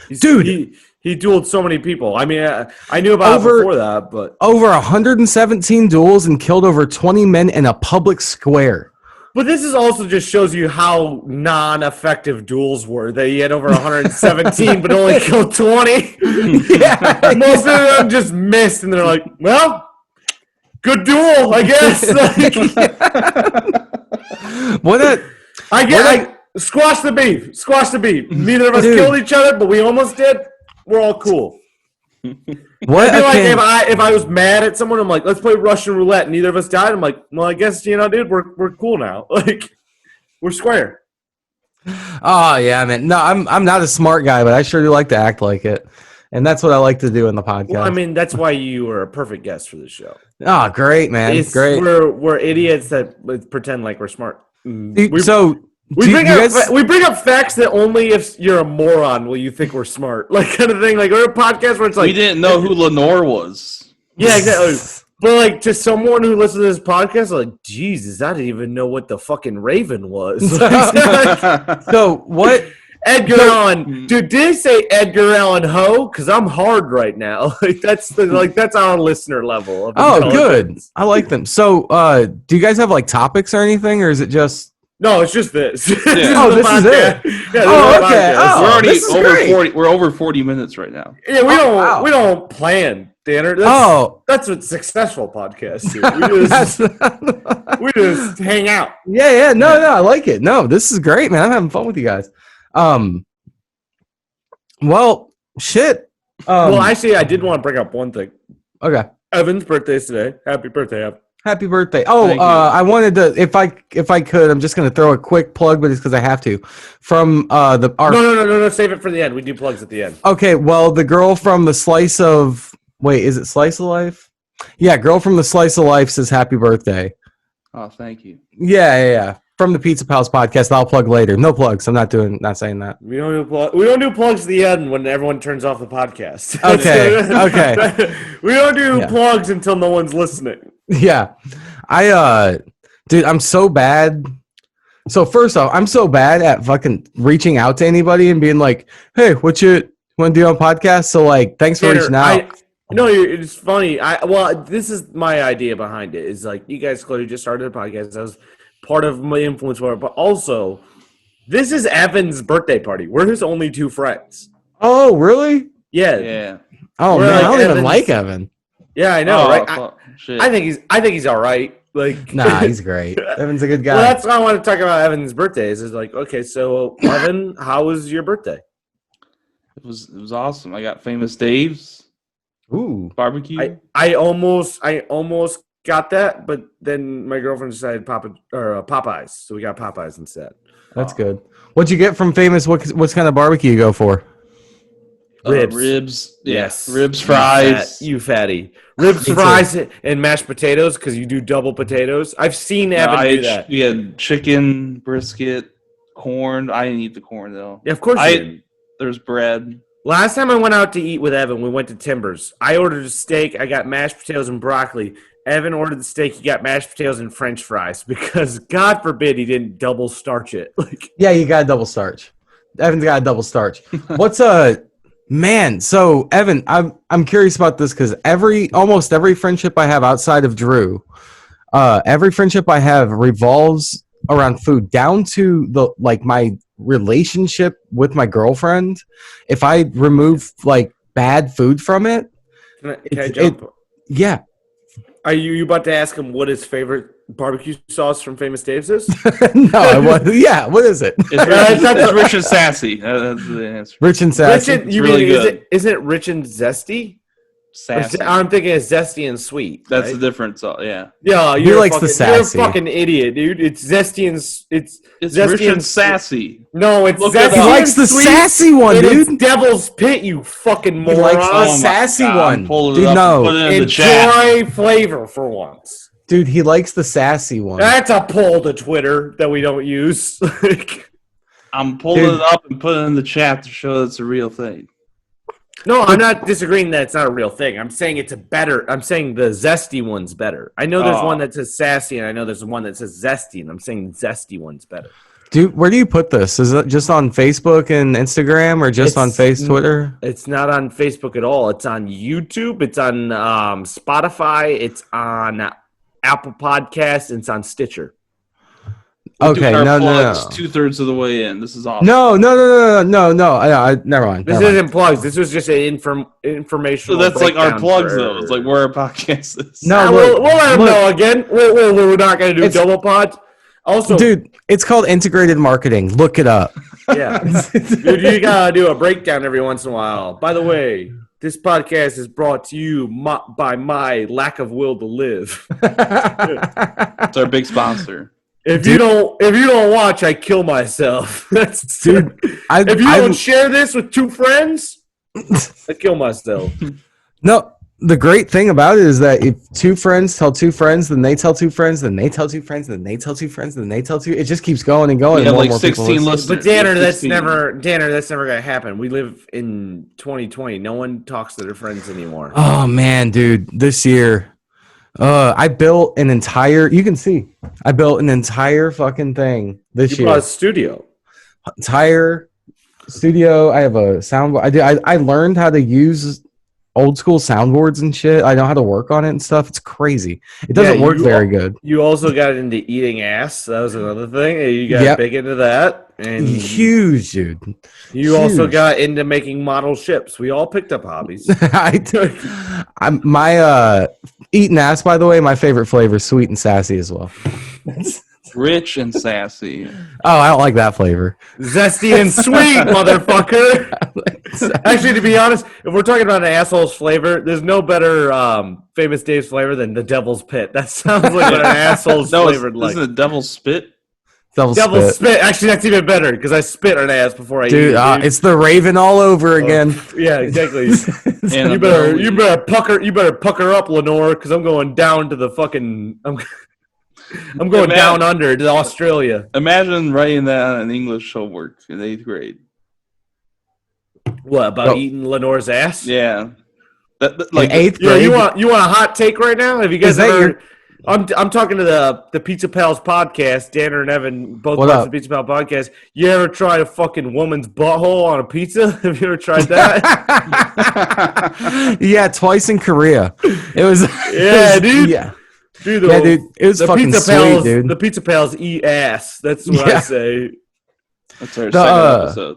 Dude. He dueled so many people. I mean, I knew about it before that, but over 117 duels and killed over 20 men in a public square. But this is also just shows you how non-effective duels were. That he had over 117, but only killed 20. Yeah, most of them just missed, and they're like, "Well, good duel, I guess." Squash the beef. Squash the beef. Neither of us killed each other, but we almost did. We're all cool. What? If I was mad at someone, I'm like, let's play Russian roulette, and neither of us died. I'm like, well, I guess dude, we're cool now. Like, we're square. Oh yeah, man. No, I'm not a smart guy, but I sure do like to act like it, and that's what I like to do in the podcast. Well, I mean, that's why you were a perfect guest for the show. Oh, great, man. Great. We're idiots that pretend like we're smart. We bring up facts that only if you're a moron will you think we're smart, like kind of thing. Like we're a podcast where it's like we didn't know who Lenore was. Yeah, exactly. But like to someone who listens to this podcast, like Jesus, I didn't even know what the fucking Raven was. So what? Edgar Allan, dude. Did they say Edgar Allan Poe? Because I'm hard right now. Like that's our listener level. Oh, good. I like them. So, do you guys have like topics or anything, or is it just? No, it's just this. Yeah. This is it. Yeah, okay. We're already over 40. We're over 40 minutes right now. Yeah, we don't plan, Danner. That's what successful podcasts do. We just hang out. Yeah. No, I like it. No, this is great, man. I'm having fun with you guys. Well, shit. Well, actually, I did want to bring up one thing. Okay. Evan's birthday is today. Happy birthday, Evan. Happy birthday. Oh, I wanted to, if I could, I'm just going to throw a quick plug, but it's because I have to. From No, save it for the end. We do plugs at the end. Okay, well, the girl from the Slice of, is it Slice of Life? Yeah, girl from the Slice of Life says happy birthday. Oh, thank you. Yeah. From the Pizza Pals podcast, I'll plug later. No plugs. I'm not saying that. We don't do plugs at the end when everyone turns off the podcast. Okay. We don't do plugs until no one's listening. Yeah. Dude, I'm so bad. So first off, I'm so bad at fucking reaching out to anybody and being like, hey, what you want to do on podcast? So like, thanks for reaching out. No, it's funny. This is my idea behind it. Is like, you guys clearly just started a podcast. I was part of my influence for it, but also, this is Evan's birthday party. We're his only two friends. Oh, really? Yeah. Oh man, I don't even like Evan. Yeah, I know, right? Shit. I think he's all right. Like, nah, he's great. Evan's a good guy. Well, that's why I want to talk about Evan's birthday. Is like, okay, so Evan, how was your birthday? It was awesome. I got Famous Dave's barbecue. I almost got that, but then my girlfriend decided Popeyes, so we got Popeyes instead. That's good. What'd you get from Famous? What kind of barbecue you go for? Ribs. Yeah. Yes. Ribs, fries. You fatty. Ribs, fries, and mashed potatoes because you do double potatoes. I've seen Evan do that. We had chicken, brisket, corn. I didn't eat the corn, though. Yeah, of course you didn't. There's bread. Last time I went out to eat with Evan, we went to Timbers. I ordered a steak. I got mashed potatoes and broccoli. Evan ordered the steak. He got mashed potatoes and French fries because, God forbid, he didn't double starch it. Yeah, you got a double starch. Evan's got a double starch. What's man? So Evan, I'm curious about this because almost every friendship I have outside of Drew, every friendship I have revolves around food. Down to my relationship with my girlfriend. If I remove bad food from it, can I jump? Yeah. Are you about to ask him what his favorite barbecue sauce from Famous Dave's is? No, I wasn't. Yeah, what is it? It's rich and sassy. That's the answer. Rich and sassy. Isn't it rich and zesty? Sassy. I'm thinking it's zesty and sweet. That's right? the difference. Yeah. Yeah, he likes the sassy. You're a fucking idiot, dude. It's zesty and it's zesty rich and sassy. No, it's zesty. He likes the sassy one, dude. It's Devil's Pit, you fucking moron. He likes the sassy one. Dude, no. Enjoy flavor for once. Dude, he likes the sassy one. That's a poll to Twitter that we don't use. I'm pulling it up and putting it in the chat to show it's a real thing. No, I'm not disagreeing that it's not a real thing. I'm saying it's I'm saying the zesty one's better. I know there's one that says sassy, and I know there's one that says zesty, and I'm saying the zesty one's better. Dude, where do you put this? Is it just on Facebook and Instagram, or just on Twitter? It's not on Facebook at all. It's on YouTube. It's on Spotify. It's on Apple Podcasts. And it's on Stitcher. Okay, no. 2/3 of the way in. This is awesome. No. Never mind. This isn't plugs. This was just an informational. So that's like our plugs, though. It's like where our podcast is. No, we'll let them know again. We're not going to do double pods. Also, dude, it's called integrated marketing. Look it up. Yeah, dude, you gotta do a breakdown every once in a while. By the way, this podcast is brought to you by my lack of will to live. It's our big sponsor. If you don't watch, I kill myself. Dude, if you don't share this with two friends, I kill myself. No, the great thing about it is that if two friends tell two friends, then they tell two friends, then they tell two friends, then they tell two friends, then they tell two. It just keeps going and going. We have like 16 listeners. But Danner, that's never gonna happen. We live in 2020. No one talks to their friends anymore. Oh man, dude, this year. I built an entire. You can see. I built an entire fucking thing this year. You bought a studio. Entire studio. I have a soundboard. I learned how to use old school soundboards and shit. I know how to work on it and stuff. It's crazy. It doesn't work very good. You also got into eating ass. That was another thing. You got big into that. And huge, dude. You also got into making model ships. We all picked up hobbies. My eating ass, by the way, my favorite flavor is sweet and sassy as well. Rich and sassy. Oh, I don't like that flavor. Zesty and sweet, motherfucker. Actually, to be honest, if we're talking about an asshole's flavor, there's no better Famous Dave's flavor than the Devil's Pit. That sounds like what an asshole's flavored like. Isn't it Devil's Spit? Devil's spit. Actually, that's even better because I spit on ass before I eat it. Dude. It's the Raven all over again. Yeah, exactly. You better pucker up, Lenore, because I'm going down to the fucking. I'm going down under to Australia. Imagine writing that on an English homework in 8th grade. What about eating Lenore's ass? Yeah, like 8th grade. Yeah, you want a hot take right now? Have you guys ever? I'm talking to the Pizza Pals podcast. Danner and Evan both watch the Pizza Pal podcast. You ever tried a fucking woman's butthole on a pizza? Have you ever tried that? Yeah, twice in Korea. It was. Yeah, dude. Yeah. Dude, it was fucking sweet, dude. The Pizza Pals eat ass. That's what I say. That's our second episode.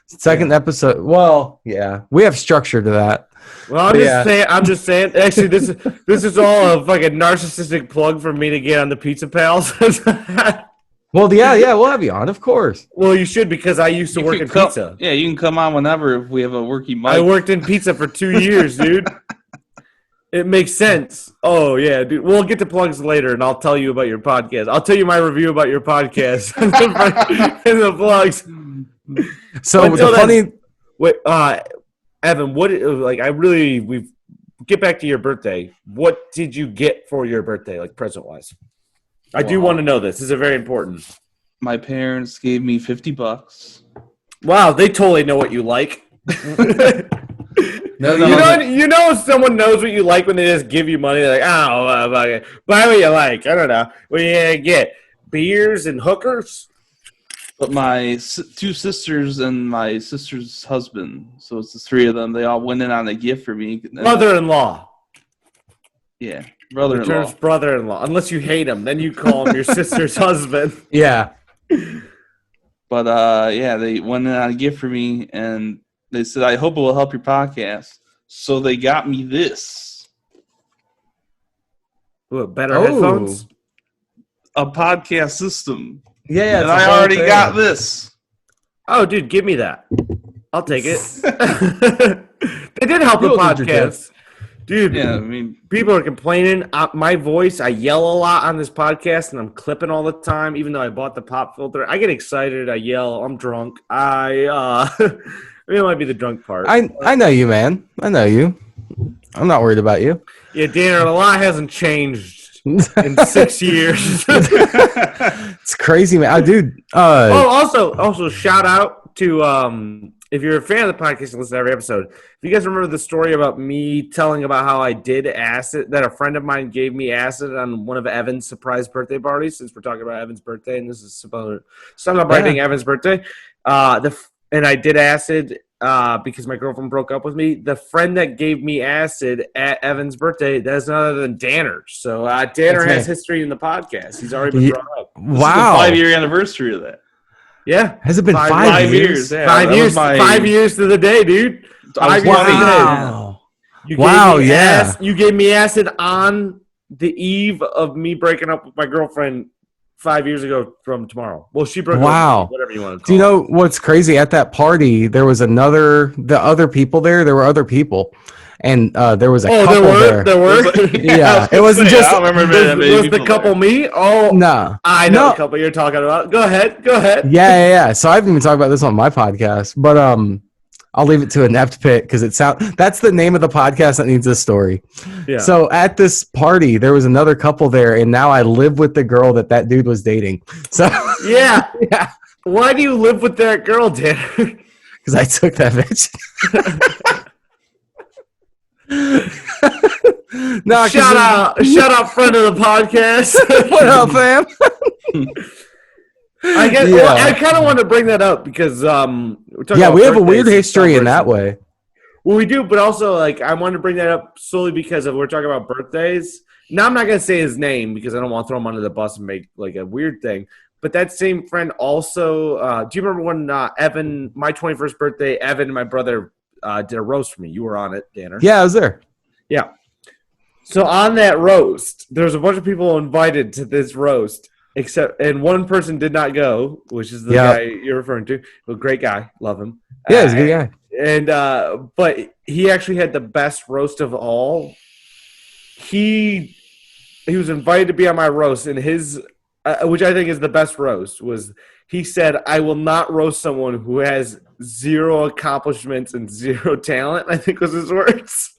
Second episode. Well, yeah, we have structure to that. Well, I'm just saying. Actually, this is all a fucking narcissistic plug for me to get on the Pizza Pals. Well, yeah, we'll have you on, of course. Well, you should because I used to work in pizza. Yeah, you can come on whenever if we have a working mic. I worked in pizza for 2 years, dude. It makes sense. Oh, yeah, dude. We'll get to plugs later, and I'll tell you about your podcast. I'll tell you my review about your podcast in the plugs. So the funny... Wait, Evan, we get back to your birthday. What did you get for your birthday, like present wise? I do want to know this. This is very important. My parents gave me $50. Wow, they totally know what you like. No, you know if someone knows what you like when they just give you money. They're like, buy what you like. I don't know. What do you get? Beers and hookers? But my two sisters and my sister's husband, so it's the three of them, they all went in on a gift for me. Brother-in-law. Yeah, brother-in-law. Brother-in-law. Unless you hate him, then you call him your sister's husband. Yeah. But, they went in on a gift for me, and they said, I hope it will help your podcast. So they got me this. What, better headphones? A podcast system. Yeah, and I already got this. Oh, dude, give me that. I'll take it. They did help the podcast. Dude, yeah, I mean, people are complaining. My voice, I yell a lot on this podcast, and I'm clipping all the time, even though I bought the pop filter. I get excited. I yell. I'm drunk. It might be the drunk part. I know you, man. I know you. I'm not worried about you. Yeah, Danner, a lot hasn't changed in 6 years. It's crazy, man. Dude. Also, shout out to if you're a fan of the podcast and listen to every episode. If you guys remember the story about me telling about how I did acid, that a friend of mine gave me acid on one of Evan's surprise birthday parties. Since we're talking about Evan's birthday, and this is celebrating Evan's birthday, and I did acid. Because my girlfriend broke up with me. The friend that gave me acid at Evan's birthday, that's none other than Danner. So Danner has history in the podcast. He's already been brought up. Wow. This is the 5-year anniversary of that. Yeah. Has it been 5 years? Yeah, 5 years. 5 years to the day, dude. 5 years to the day. Wow. You gave me acid on the eve of me breaking up with my girlfriend 5 years ago from tomorrow. Well, she broke up, whatever you want to call it. Do you know what's crazy? At that party, there was the other people there. There were other people. And there was a couple there. There were? Yeah. It wasn't just... I don't remember was the couple me? Oh, no. I know the couple you're talking about. Go ahead. Yeah. So I haven't even talked about this on my podcast. But I'll leave it to Inept Pit because that's the name of the podcast that needs this story. Yeah. So at this party, there was another couple there, and now I live with the girl that dude was dating. So yeah. Why do you live with that girl, Danner? Because I took that bitch. No, shout out, friend of the podcast. What up, fam? I guess. Yeah. Well, I kind of want to bring that up because we're talking about we have a weird birthdays history in that way. Well, we do, but also I wanted to bring that up solely because we're talking about birthdays. Now I'm not gonna say his name because I don't want to throw him under the bus and make like a weird thing. But that same friend also. Do you remember when Evan, my 21st birthday, Evan and my brother did a roast for me? You were on it, Danner. Yeah, I was there. Yeah. So on that roast, there's a bunch of people invited to this roast, and one person did not go, which is the guy you're referring to. A great guy, love him. Yeah, he's a good guy. And but he actually had the best roast of all. He was invited to be on my roast, and his, which I think is the best roast, was he said, "I will not roast someone who has zero accomplishments and zero talent." I think was his words.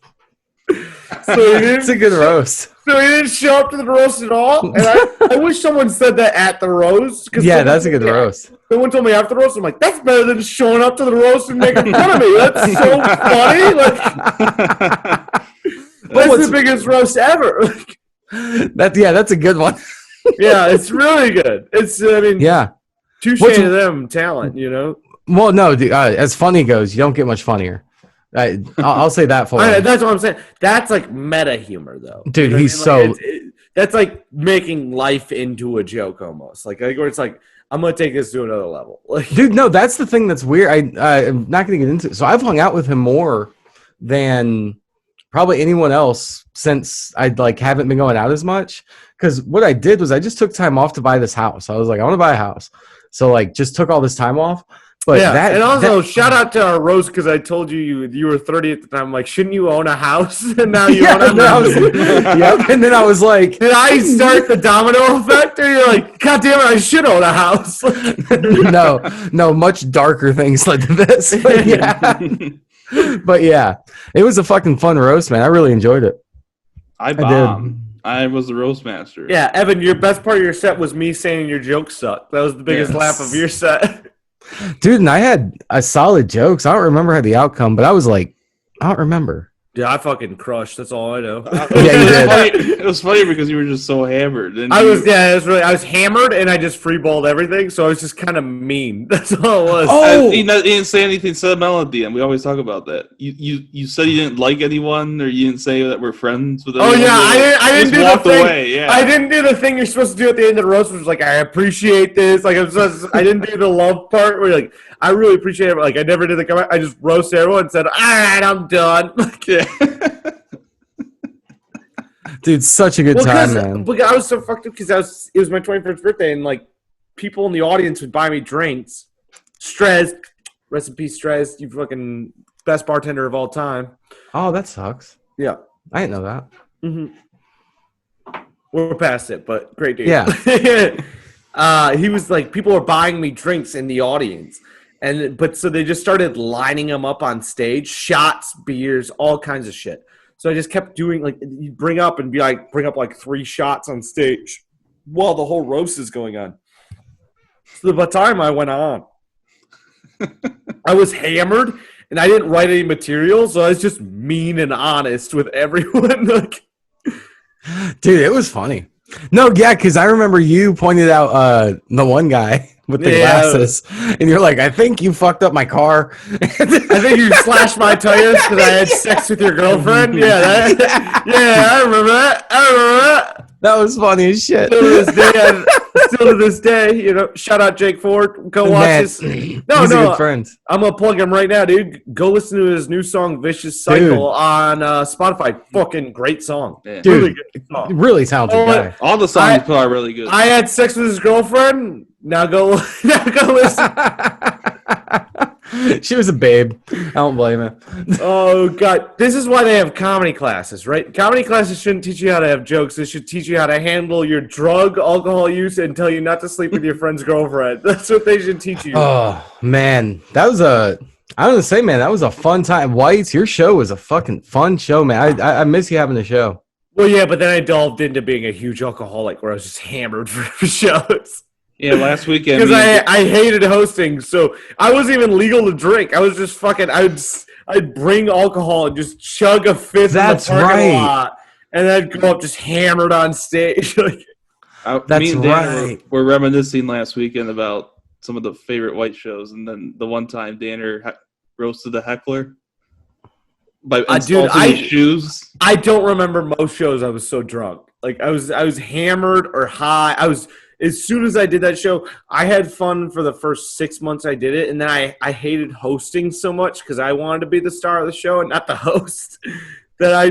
So it's a good roast. So he didn't show up to the roast at all. And I wish someone said that at the roast. Yeah, that's a good roast. Someone told me after the roast, I'm like, that's better than showing up to the roast and making fun of me. That's so funny. That's the biggest roast ever. That's a good one. Yeah, it's really good. It's touche to them talent, you know. Well, no, dude, as funny goes, you don't get much funnier. I'll say that for you. That's what I'm saying. That's like meta humor, though. Dude, you know he's that's like making life into a joke almost. Like where it's like, I'm going to take this to another level. Dude, no, that's the thing that's weird. I'm not going to get into it. So I've hung out with him more than probably anyone else since I haven't been going out as much. Because what I did was I just took time off to buy this house. I was like, I want to buy a house. So just took all this time off. But and also shout out to our Rose because I told you were 30 at the time. I'm like, shouldn't you own a house? And now you own a house. Yep. And then I was like, did I start the domino effect? Or you're like, God damn it, I should own a house. No, much darker things led to this. But yeah. But yeah, it was a fucking fun roast, man. I really enjoyed it. I bombed. I was the roast master. Yeah, Evan, your best part of your set was me saying your jokes suck. That was the biggest laugh of your set. Dude, and I had a solid jokes. I don't remember the outcome, but I was like, I don't remember. Yeah, I fucking crushed. That's all I know. It was funny because you were just so hammered. I was hammered and I just freeballed everything, so I was just kind of mean. That's all it was. Oh! He didn't say anything sentimental at the end. We always talk about that. You said you didn't like anyone, or you didn't say that we're friends with anyone. Oh yeah, I didn't do the thing. Away, yeah. I didn't do the thing you're supposed to do at the end of the roast, which was like, I appreciate this. Like I didn't do the love part where you're like, I really appreciate it. Like I never did the comment. I just roasted everyone and said, all right, I'm done. Like, yeah. Dude, such a good time, man. But I was so fucked up because it was my 21st birthday, and like people in the audience would buy me drinks. Strez, rest in peace, Strez. You fucking best bartender of all time. Oh, that sucks. Yeah, I didn't know that. Mm-hmm. We're past it, but great dude. Yeah. He was like, people were buying me drinks in the audience, so they just started lining them up on stage, shots, beers, all kinds of shit. So I just kept doing, like, you bring up like 3 shots on stage while the whole roast is going on. So by the time I went on, I was hammered and I didn't write any material, so I was just mean and honest with everyone. Like, dude, it was funny. No, yeah, because I remember you pointed out the one guy with the glasses, and you're like, I think you fucked up my car. I think you slashed my tires because I had sex with your girlfriend. Yeah, I remember that. That was funny as shit. Still to this day, you know, shout out Jake Ford. Go watch this. He's a good friend. I'm going to plug him right now, dude. Go listen to his new song, Vicious Cycle, on Spotify. Fucking great song. Yeah. Dude, really good song. Really talented guy. All the songs are really good. I had sex with his girlfriend. Now go listen. She was a babe. I don't blame her. Oh, God. This is why they have comedy classes, right? Comedy classes shouldn't teach you how to have jokes. They should teach you how to handle your drug, alcohol use, and tell you not to sleep with your friend's girlfriend. That's what they should teach you. Oh, man. That was I was going to say, man, that was a fun time. Whites, your show was a fucking fun show, man. I miss you having the show. Well, yeah, but then I delved into being a huge alcoholic where I was just hammered for shows. Yeah, last weekend. Because I hated hosting, so I wasn't even legal to drink. I was just fucking, I'd bring alcohol and just chug a fifth in the parking lot, and then I'd go up just hammered on stage. That's me and Dan right. were reminiscing last weekend about some of the favorite white shows, and then the one time Danner roasted the heckler by insulting his shoes. I don't remember most shows I was so drunk. Like I was hammered or high. As soon as I did that show, I had fun for the first 6 months I did it, and then I hated hosting so much because I wanted to be the star of the show and not the host. That I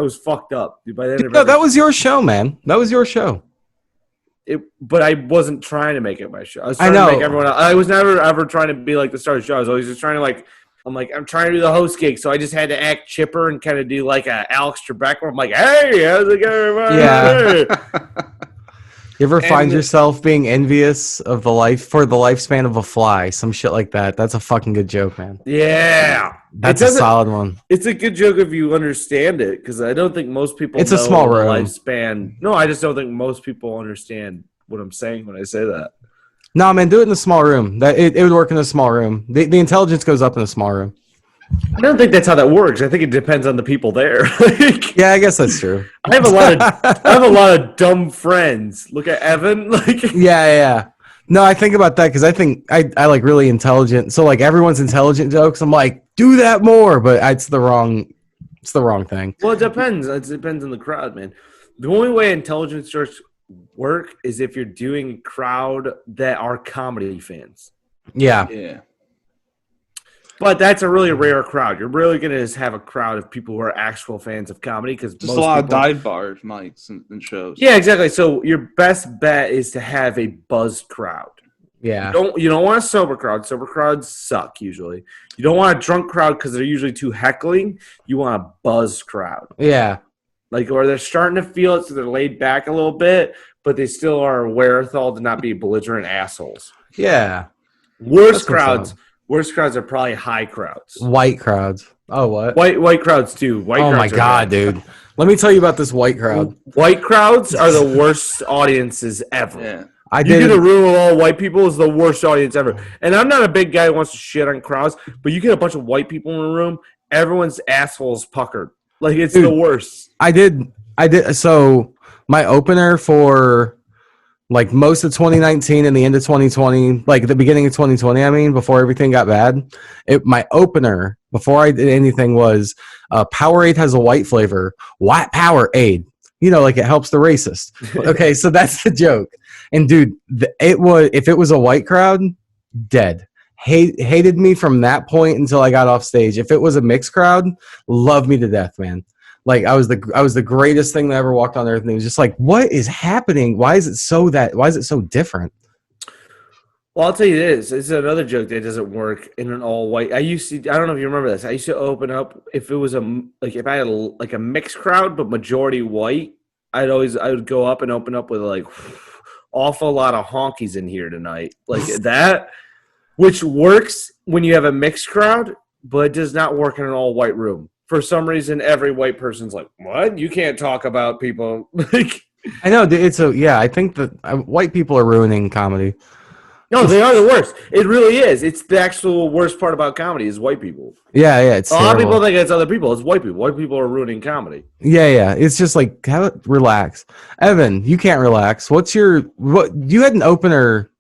was fucked up. By the end No, that was your show, man. That was your show. But I wasn't trying to make it my show. I was trying to make everyone else. I was never ever trying to be like the star of the show. I was always just trying to I'm trying to do the host gig, so I just had to act chipper and kind of do like a Alex Trebek where I'm like, hey, how's it going? Yeah. You ever find yourself being envious of the lifespan of a fly? Some shit like that. That's a fucking good joke, man. Yeah. That's a solid one. It's a good joke if you understand it, because I don't think most people It's a small room. Lifespan. No, I just don't think most people understand what I'm saying when I say that. No, man, do it in a small room. It would work in a small room. The intelligence goes up in a small room. I don't think that's how that works. I think it depends on the people there. Yeah, I guess that's true. I have a lot of dumb friends. Look at Evan. Yeah. No, I think about that because I think I like really intelligent. So like everyone's intelligent jokes, I'm like, do that more, but it's the wrong thing. Well, it depends. It depends on the crowd, man. The only way intelligence jokes work is if you're doing a crowd that are comedy fans. Yeah. But that's a really rare crowd. You're really going to have a crowd of people who are actual fans of comedy because just a lot of dive bars, mics, and shows. Yeah, exactly. So your best bet is to have a buzzed crowd. Yeah. You don't want a sober crowd. Sober crowds suck usually. You don't want a drunk crowd because they're usually too heckling. You want a buzzed crowd. Yeah. Like, or they're starting to feel it, so they're laid back a little bit, but they still are wherewithal to not be belligerent assholes. Yeah. Worst crowds Worst crowds are probably high crowds. White crowds. Oh, what? White crowds too. White Oh my crowds are God, bad. dude. Let me tell you about this white crowd. White crowds are the worst audiences ever. Yeah. I You did get a room of all white people is the worst audience ever. And I'm not a big guy who wants to shit on crowds, but you get a bunch of white people in a room, everyone's asshole's puckered. Like, it's the worst. I did. So my opener for like most of 2019 and the end of 2020, like the beginning of 2020, I mean, before everything got bad, my opener before I did anything was Powerade has a white flavor. White Powerade. You know, like it helps the racist. Okay, so that's the joke. And dude, if it was a white crowd, dead. Hated me from that point until I got off stage. If it was a mixed crowd, loved me to death, man. Like I was the greatest thing that ever walked on earth, and it was just like, what is happening? Why is it so different? Well, I'll tell you this. It's another joke that doesn't work in an all white. I don't know if you remember this. I used to open up if it was if I had a mixed crowd but majority white. I would go up and open up with like awful lot of honkies in here tonight, like that, which works when you have a mixed crowd, but it does not work in an all white room. For some reason, every white person's like, "What? You can't talk about people." Like, I know I think that white people are ruining comedy. no, they are the worst. It really is. It's the actual worst part about comedy is white people. Yeah, it's a lot of terrible. people think it's other people. It's white people. White people are ruining comedy. Yeah. It's just like relax. Evan, you can't relax. You had an opener?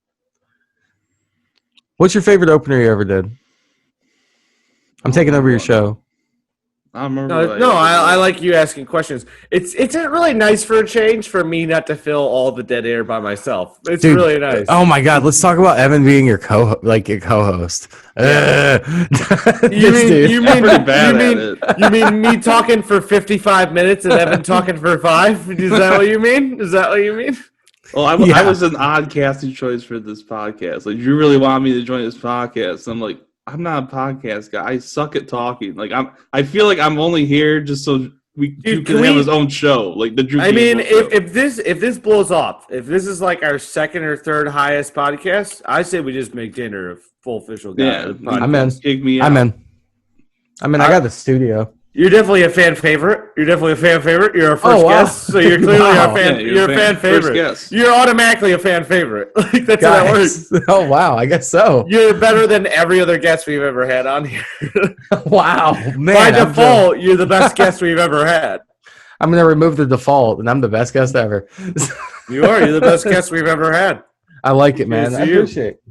What's your favorite opener you ever did? I'm taking over your show. I remember. I like you asking questions. It's really nice for a change for me not to fill all the dead air by myself. It's Dude, really nice. Oh my God, let's talk about Evan being your co-host. You mean me talking for 55 minutes and Evan talking for 5? Is that what you mean? Well, I was an odd casting choice for this podcast. Like, you really want me to join this podcast? I'm like, I'm not a podcast guy. I suck at talking. Like, I feel like I'm only here just so Drew can have his own show. Like the Drew. I mean, if this blows off, if this is like our second or third highest podcast, I say we just make dinner a full official guy. Yeah, I'm in. Kick me out. I'm in. I got the studio. You're definitely a fan favorite. You're our first guest, so you're clearly our fan. Yeah, you're a fan favorite. Guest. You're automatically a fan favorite. Like, that's how that works. Oh wow, I guess so. You're better than every other guest we've ever had on here. Wow, man! By default, you're the best guest we've ever had. I'm gonna remove the default, and I'm the best guest ever. You are. You're the best guest we've ever had. I like it, man. I appreciate it.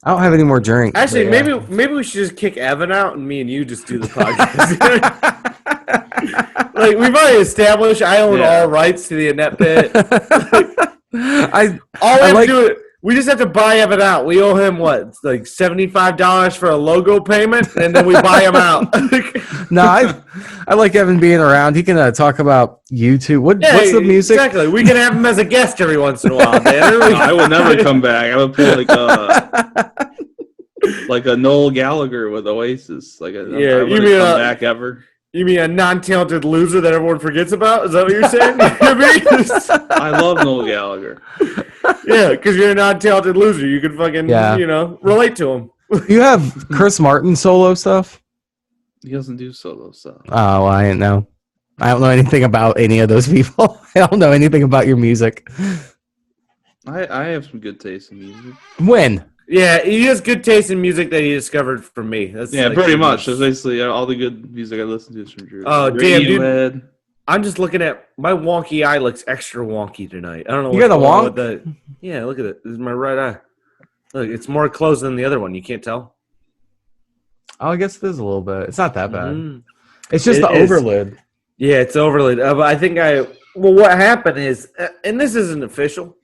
I don't have any more drinks. Actually, maybe we should just kick Evan out and me and you just do the podcast. Like, we've already established I own all rights to the Inept Pit. We just have to buy Evan out. We owe him what? Like $75 for a logo payment, and then we buy him out. No, I like Evan being around. He can talk about YouTube. What's the music? Exactly. We can have him as a guest every once in a while, Dan. I would never come back. I would play like a Noel Gallagher with Oasis. I wouldn't come back ever. You mean a non-talented loser that everyone forgets about? Is that what you're saying? I love Noel Gallagher. Yeah, because you're a non-talented loser. You can fucking, relate to him. You have Chris Martin solo stuff? He doesn't do solo stuff. Oh, well, I didn't know. I don't know anything about any of those people. I don't know anything about your music. I have some good taste in music. When? Yeah, he has good taste in music that he discovered from me. That's pretty much. That's basically all the good music I listen to is from Drew. Oh, damn, dude. I'm just looking at my wonky eye looks extra wonky tonight. I don't know. You got a wonk? Yeah, look at it. This is my right eye. Look, it's more closed than the other one. You can't tell. Oh, I guess it is a little bit. It's not that bad. Mm-hmm. It's just the overlid. Yeah, it's overlid. But I think what happened is, and this isn't official,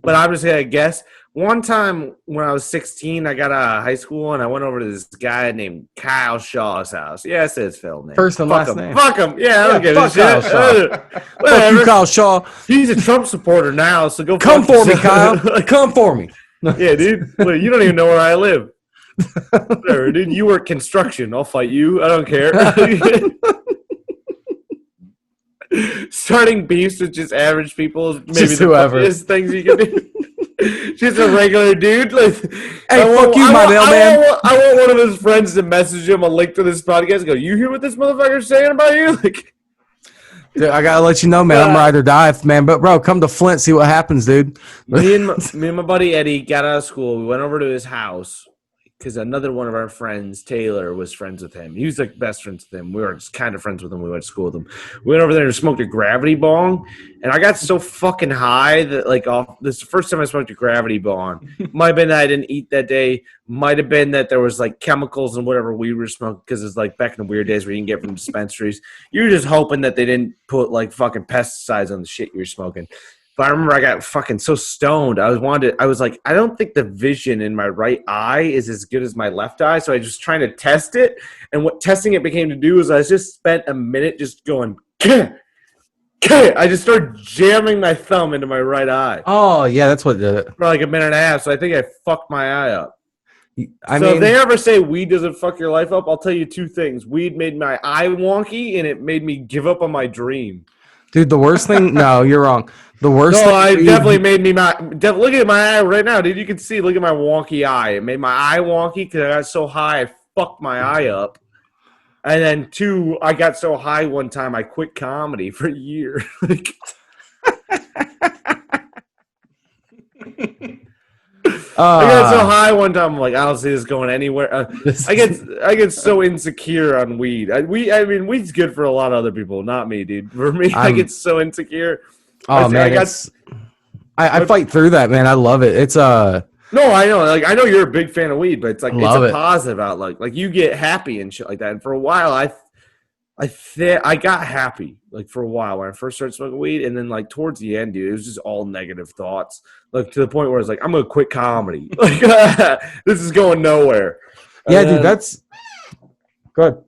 but I'm just gonna guess. One time when I was 16, I got out of high school and I went over to this guy named Kyle Shaw's house. Yeah, it's his film name. First and last name. Fuck him. Yeah, I don't give a Kyle shit. Fuck you, Kyle Shaw. He's a Trump supporter now, so go come for me, Kyle. Come for me. Yeah, dude. Wait, you don't even know where I live. Whatever, dude. You work construction. I'll fight you. I don't care. Starting beefs with just average people is maybe the funniest things you can do. Just a regular dude. Like, Hey, fuck you, my mailman. I want one of his friends to message him a link to this podcast and go, you hear what this motherfucker's saying about you? Like, Dude, I gotta let you know, man. I'm ride or die, man. But bro, come to Flint, see what happens, dude. me and my buddy Eddie got out of school. We went over to his house because another one of our friends, Taylor, was friends with him. He was like best friends with him. We were just kind of friends with him. We went to school with him. We went over there and smoked a gravity bong, and I got so fucking high that this is the first time I smoked a gravity bong. Might have been that I didn't eat that day. Might have been that there was like chemicals and whatever we were smoking because it's like back in the weird days where you can get from dispensaries. You're just hoping that they didn't put like fucking pesticides on the shit you were smoking. But I remember I got fucking so stoned. I was like, I don't think the vision in my right eye is as good as my left eye. So I was just trying to test it. And what testing it became to do is I just spent a minute just going, I just started jamming my thumb into my right eye. Oh, yeah, that's what did it. For like a minute and a half. So I think I fucked my eye up. I So mean, if they ever say weed doesn't fuck your life up, I'll tell you two things. Weed made my eye wonky and it made me give up on my dream. dude, the worst thing. No, you're wrong. The worst. No, I definitely made me look at my eye right now, dude. You can see. Look at my wonky eye. It made my eye wonky because I got so high, I fucked my eye up. And then two, I got so high one time, I quit comedy for a year. Like, I got so high one time. I'm like, I don't see this going anywhere. I get so insecure on weed. I mean, weed's good for a lot of other people, not me, dude. For me, I get so insecure. Oh man, I fight through that, man. I love it. It's No, I know. Like, I know you're a big fan of weed, but it's like it's a it. positive outlook. Like, you get happy and shit like that. And for a while, I got happy like for a while when I first started smoking weed, and then like towards the end, dude, it was just all negative thoughts. Like to the point where it's like, I'm gonna quit comedy. Like, this is going nowhere. Yeah, dude, that's good.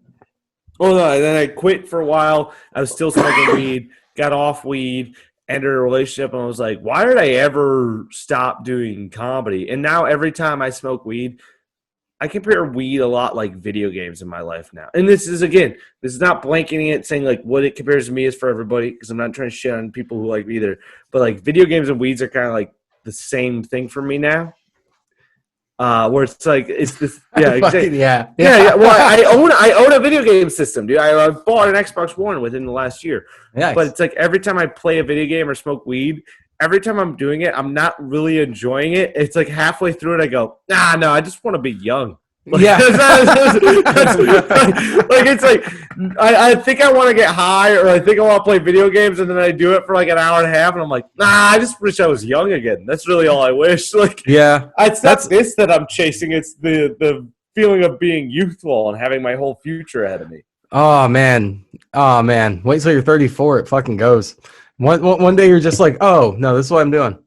Oh no! And then I quit for a while. I was still smoking weed. Got off weed. Entered a relationship, and I was like, why did I ever stop doing comedy? And now every time I smoke weed, I compare weed a lot like video games in my life now. And this is not blanketing it, saying like what it compares to me is for everybody, because I'm not trying to shit on people who like me either. But like video games and weeds are kind of like the same thing for me now. Where it's like it's this, yeah, exactly. yeah. Well, I own a video game system, dude. I bought an Xbox One within the last year. Nice. But it's like every time I play a video game or smoke weed, every time I'm doing it, I'm not really enjoying it. It's like halfway through it, I go, no, I just want to be young. Like, yeah. Like it's like I think I want to get high, or I think I want to play video games, and then I do it for like an hour and a half, and I'm like, I just wish I was young again. That's really all I wish. Like, yeah, it's not this that I'm chasing. It's the feeling of being youthful and having my whole future ahead of me. Oh man. Wait till you're 34. It fucking goes. One day you're just like, oh no, this is what I'm doing.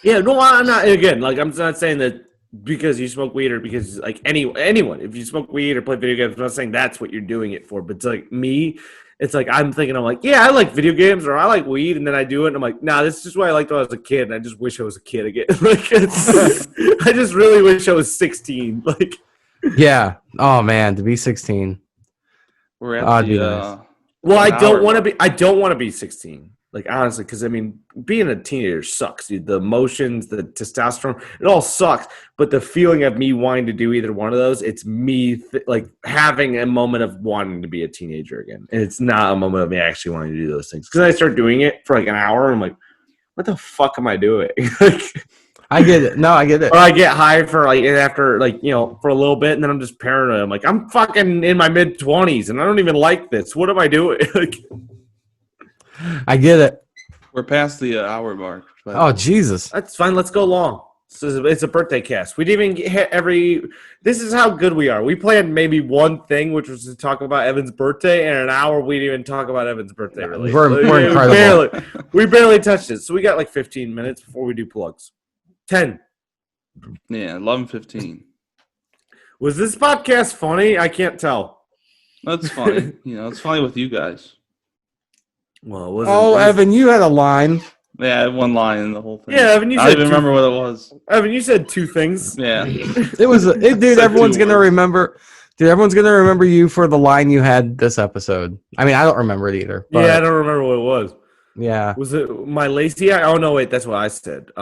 Yeah, no, I'm not. Again, like I'm not saying that because you smoke weed or because like anyone, if you smoke weed or play video games, I'm not saying that's what you're doing it for. But it's like me, it's like I'm like, yeah, I like video games or I like weed, and then I do it, and I'm like, nah, this is just what I liked when I was a kid, and I just wish I was a kid again. Like, I just really wish I was 16. Like, yeah. Oh man, to be 16. We're at the, nice. Well, I don't want to be 16. Like, honestly, because I mean, being a teenager sucks, dude. The emotions, the testosterone, it all sucks. But the feeling of me wanting to do either one of those, it's me like having a moment of wanting to be a teenager again. And it's not a moment of me actually wanting to do those things. Because I start doing it for like an hour, and I'm like, what the fuck am I doing? Like, I get it. No, I get it. or I get high for like after like, you know, for a little bit, and then I'm just paranoid. I'm like, I'm fucking in my mid-20s, and I don't even like this. What am I doing? Like, I get it. We're past the hour mark. But Oh Jesus. that's fine. Let's go long. It's a birthday cast. We didn't even hit every. This is how good we are. We planned maybe one thing, which was to talk about Evan's birthday, and an hour we didn't even talk about Evan's birthday. Really, We're incredible. We barely touched it. So we got like 15 minutes before we do plugs. 10. yeah, 11:15. Was this podcast funny? I can't tell. That's funny. It's funny with you guys. Well, it wasn't. Oh, Evan, you had a line. Yeah, I had one line in the whole thing. Yeah, Evan, you I said don't even remember what it was. Evan, you said two things. Yeah. It was, dude. Everyone's gonna remember. Dude, everyone's gonna remember you for the line you had this episode. I mean, I don't remember it either. But Yeah, I don't remember what it was. yeah. Was it my lazy eye? Oh no, wait, that's what I said.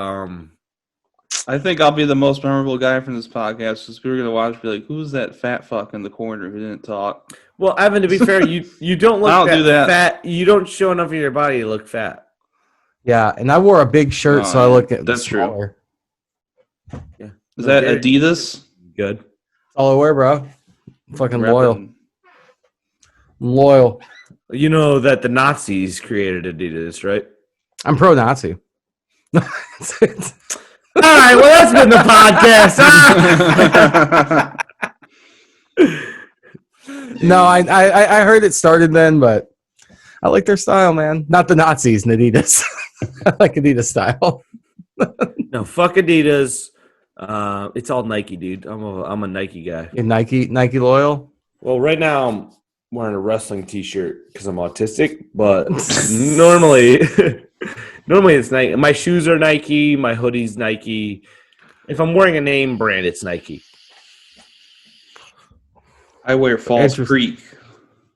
I think I'll be the most memorable guy from this podcast because people are going to watch and be like, who's that fat fuck in the corner who didn't talk? Well, Evan, to be fair, you don't look I don't do that. fat. You don't show enough of your body to look fat. Yeah, and I wore a big shirt, Oh, so I yeah, look at that's smaller. Yeah. Is that Adidas? Good. That's all I wear, bro. Fucking loyal. Reppin'. I'm loyal. You know that the Nazis created Adidas, right? I'm pro-Nazi. All right, well, that's been the podcast. No, I heard it started then, but I like their style, man. Not the Nazis, Adidas. I like Adidas style. No, fuck Adidas. It's all Nike, dude. I'm a Nike guy. You're Nike loyal. Well, right now I'm wearing a wrestling T-shirt because I'm autistic, but normally it's Nike. My shoes are Nike. My hoodie's Nike. If I'm wearing a name brand, it's Nike. I wear Falls Creek.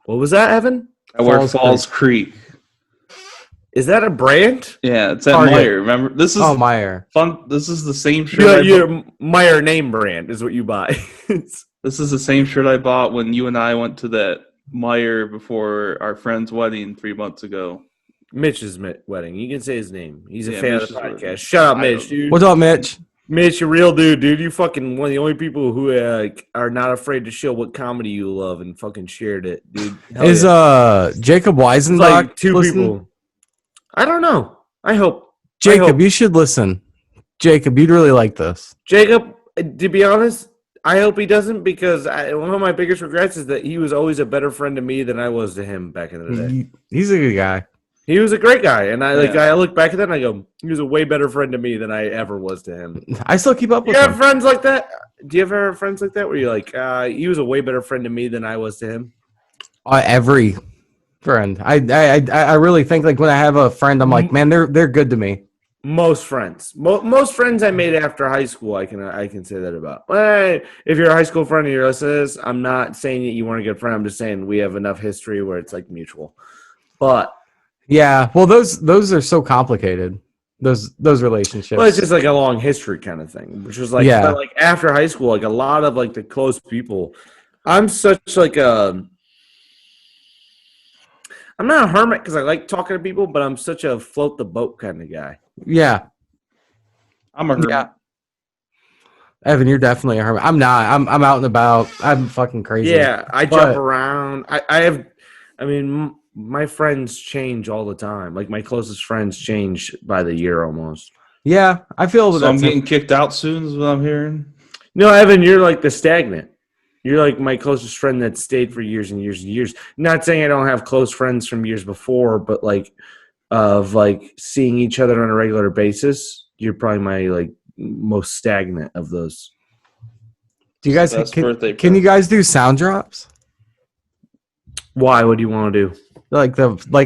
What was that, Evan? I wear Falls Creek. Is that a brand? Yeah, it's at Target. Meyer. Remember, this is Meyer. fun. This is the same shirt. Your Meyer name brand is what you buy. This is the same shirt I bought when you and I went to that Meyer before our friend's wedding 3 months ago. Mitch's wedding. You can say his name. He's a fan Mitch's of the podcast. wedding. Shut up, Mitch, dude. What's up, Mitch? Mitch, you're a real dude, dude. You fucking one of the only people who are not afraid to show what comedy you love and fucking shared it, dude. Hell Is yeah. Jacob It's Weisenbach like two listening? people? I don't know. I hope. Jacob, you should listen. Jacob, you'd really like this. Jacob, to be honest, I hope he doesn't because one of my biggest regrets is that he was always a better friend to me than I was to him back in the day. He's a good guy. He was a great guy, and I Yeah. look back at that and I go, he was a way better friend to me than I ever was to him. I still keep up Do with you have him. friends like that? Do you ever have friends like that where you're like, he was a way better friend to me than I was to him? Every friend. I really think like when I have a friend, I'm like, man, they're good to me. Most friends, most friends I made after high school, I can say that about. Well, if you're a high school friend and you're listening to this, I'm not saying that you weren't a good friend. I'm just saying we have enough history where it's like mutual. But Yeah, well, those are so complicated. Those relationships. well, it's just like a long history kind of thing, which was like, Yeah. but like after high school, like a lot of like the close people. I'm such like I'm not a hermit because I like talking to people, but I'm such a float the boat kind of guy. Yeah, I'm a hermit. Yeah. Evan, you're definitely a hermit. I'm not. I'm out and about. I'm fucking crazy. Yeah, I But- jump around. I mean, my friends change all the time. Like my closest friends change by the year almost. Yeah, I feel that. So I'm getting kicked out soon is what I'm hearing. No, Evan, you're like the stagnant. You're like my closest friend that stayed for years and years and years. Not saying I don't have close friends from years before, but like of like seeing each other on a regular basis, you're probably my like most stagnant of those. Do you guys Best birthday can you guys do sound drops? Why? What do you want to do? Like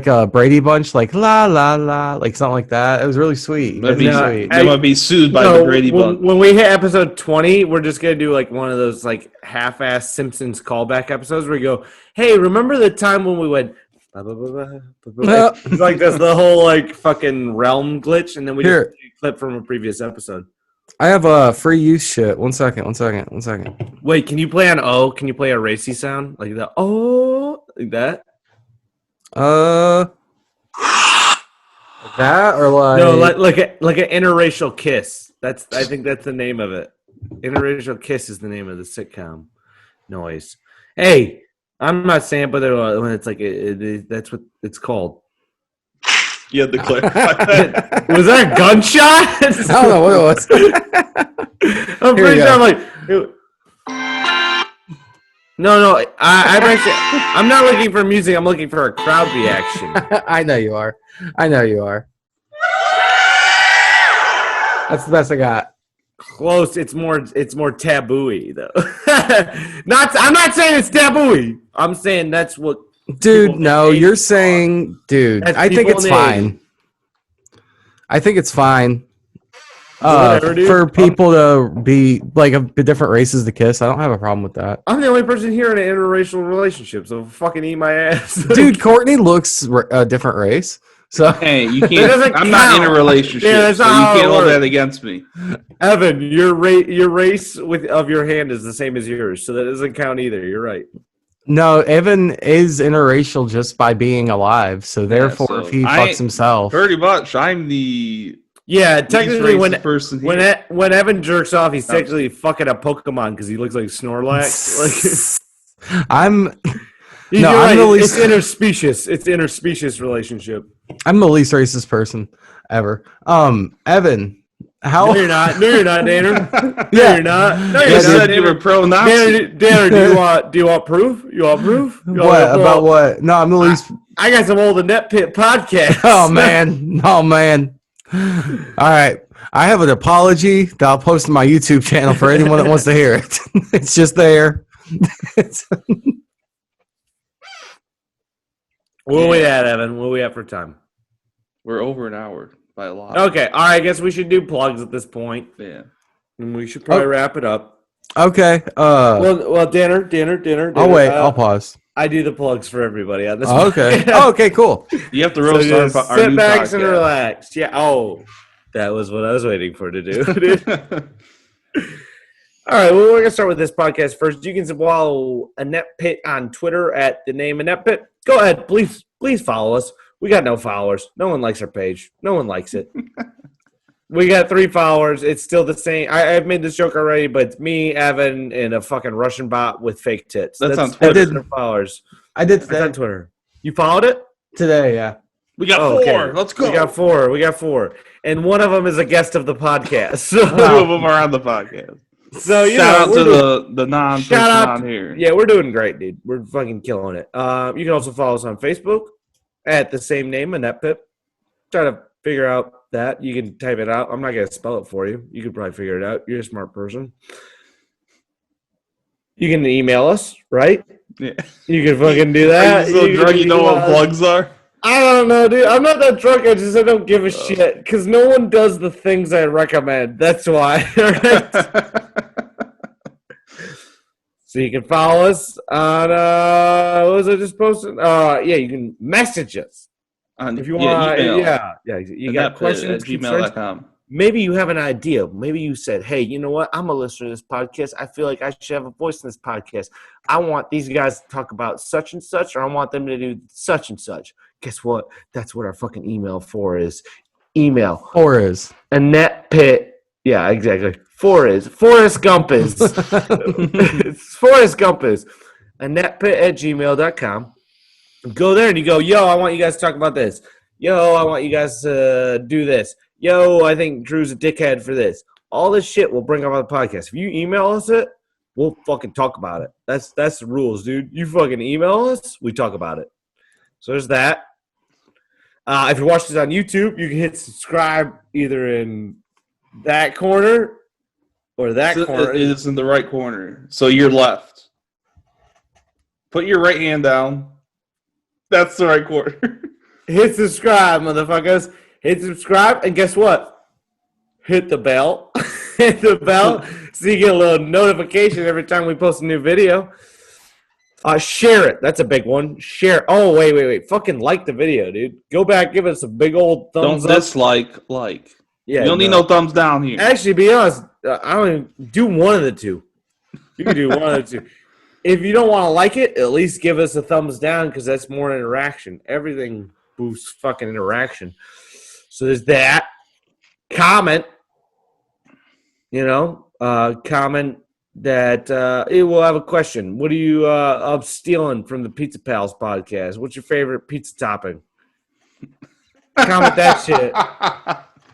a Brady Bunch, like la la la, like something like that. It was really sweet. That'd be No, sweet. They might be sued by No, the Brady Bunch. when we hit episode 20, we're just gonna do like one of those like half-ass Simpsons callback episodes where we go, "Hey, remember the time when we went?" Blah, blah, blah, blah, blah, blah. It's like that's the whole like fucking realm glitch, and then we Here. just do a clip from a previous episode. I have a free use shit. One second. Wait, can you play on O? Can you play a racy sound like the oh like that? That or like No, like an interracial kiss. I think that's the name of it. Interracial kiss is the name of the sitcom noise. Hey, I'm not saying, but when it's like that's what it's called. You had to clarify that. Was that a gunshot? I don't know what it was. I'm Here pretty you sure go. I'm like. No, I'm not looking for music. I'm looking for a crowd reaction. I know you are. That's the best I got. Close. It's more taboo-y though. I'm not saying it's taboo-y. I'm saying that's what. Dude, people no, in the you're 80s saying, dude, That's I think people it's in the fine. I think it's fine. Whatever, dude. For people to be like of different races to kiss, I don't have a problem with that. I'm the only person here in an interracial relationship, so fucking eat my ass. Dude, Courtney looks a different race, So Hey, you That can't. doesn't I'm not in a count. relationship, Yeah, that's so not you how it can't hold that works. against me. Evan, your race of your hand is the same as yours, so that doesn't count either. You're right. no, Evan is interracial just by being alive. So therefore, so if he I fucks himself, pretty much I'm the Yeah, least technically, racist person here. when Evan jerks off, he's I'm technically fucking a Pokemon because he looks like Snorlax. Like, I'm you're No, I'm right. the It's least. interspecies. It's interspecies relationship. I'm the least racist person ever. Evan, how? No, you're not. No, you're not, Danner. No, Yeah, you're not. No, You you're yeah, just not, dude. said you were Danner. pro-Nazi. Danner, do you want proof? You want proof? You want me to What pull about up- what? No, I'm the least. I got some old Inept Pit podcasts. Oh man, oh man. All right, I have an apology that I'll post on my YouTube channel for anyone that wants to hear it. It's just there. It's- Where we at, Evan? Where we at for time? We're over an hour by a lot. Okay, all right. I guess we should do plugs at this point, Yeah. and we should probably Oh. wrap it up. okay. Well, dinner. I'll wait. I'll pause. I do the plugs for everybody on this. Oh, okay. podcast. Oh, okay. Cool. You have to So roast just our sit new back podcast. and relax. Yeah. Oh, that was what I was waiting for to do. Dude. All right. Well, we're gonna start with this podcast first. You can follow Inept Pit on Twitter at the name Inept Pit. Go ahead, please follow us. We got no followers. No one likes our page. No one likes it. We got 3 followers. It's still the same. I've made this joke already, but it's me, Evan, and a fucking Russian bot with fake tits. That's on Twitter. I did- their followers. I did That's on Twitter. You followed it? today. Yeah. We got Oh, 4. okay. Let's go. We got four. And one of them is a guest of the podcast. So, 2 of them are on the podcast. so you Shout know, out to we're doing- the non-person Shout out on here. Yeah, we're doing great, dude. We're fucking killing it. You can also follow us on Facebook at the same name, Inept Pit. Try to figure out that. You can type it out. I'm not going to spell it for you. You could probably figure it out. You're a smart person. You can email us, right? Yeah. You can fucking do Are that. you so can drunk you know email what us. plugs are? I don't know, dude. I'm not that drunk. I don't give a shit because no one does the things I recommend. That's why. All right? So you can follow us on what was I just posting? Yeah, you can message us if you want. email. Yeah. You got questions, at concerns? gmail.com. Maybe you have an idea. Maybe you said, "Hey, you know what? I'm a listener to this podcast. I feel like I should have a voice in this podcast. I want these guys to talk about such and such, or I want them to do such and such." Guess what? That's what our fucking email for is. Email Or is. Inept Pit. Yeah, exactly. Forrest Gump is. It's Forrest Gump is. IneptPit@gmail.com. Go there and you go, yo, I want you guys to talk about this. Yo, I want you guys to do this. Yo, I think Drew's a dickhead for this. All this shit we'll bring up on the podcast. If you email us it, we'll fucking talk about it. That's the rules, dude. You fucking email us, we talk about it. So there's that. If you watch this on YouTube, you can hit subscribe either in that corner or that corner. It is in the right corner. So you're left. Put your right hand down. That's the right corner. Hit subscribe, motherfuckers. Hit subscribe, and guess what? Hit the bell. Hit the bell so you get a little notification every time we post a new video. Share it. That's a big one. Share. Oh, wait. Fucking like the video, dude. Go back, give us a big old thumbs Don't up. dislike, like. Yeah, You don't need no thumbs down here. Actually, be honest, I don't even do one of the two. You can do one of the two. If you don't want to like it, at least give us a thumbs down because that's more interaction. Everything boosts fucking interaction. So there's that. Comment. Comment that we'll have a question. What are you up stealing from the Pizza Pals podcast? What's your favorite pizza topping? Comment that shit.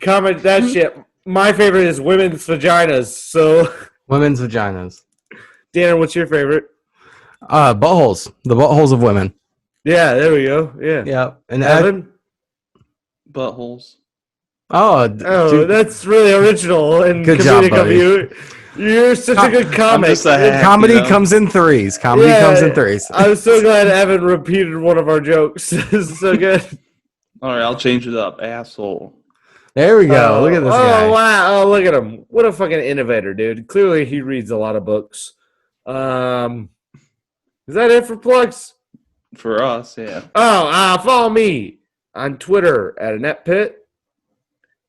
Comment that shit. My favorite is women's vaginas. So, Women's vaginas. Danner, what's your favorite? Buttholes. The buttholes of women. Yeah, there we go. Yeah. Yeah. And Evan? Buttholes. dude, That's really original and Good job, comedic of buddy. you. You're such a good comic. just a hack. comedy you know? comes in threes. I'm so glad Evan repeated one of our jokes. This is so good. All right, I'll change it up. Asshole. There we go. Look at this guy. Oh, wow. Oh, look at him. What a fucking innovator, dude. Clearly, he reads a lot of books. Is that it for plugs? For us, yeah. Oh, follow me on Twitter at Inept Pit.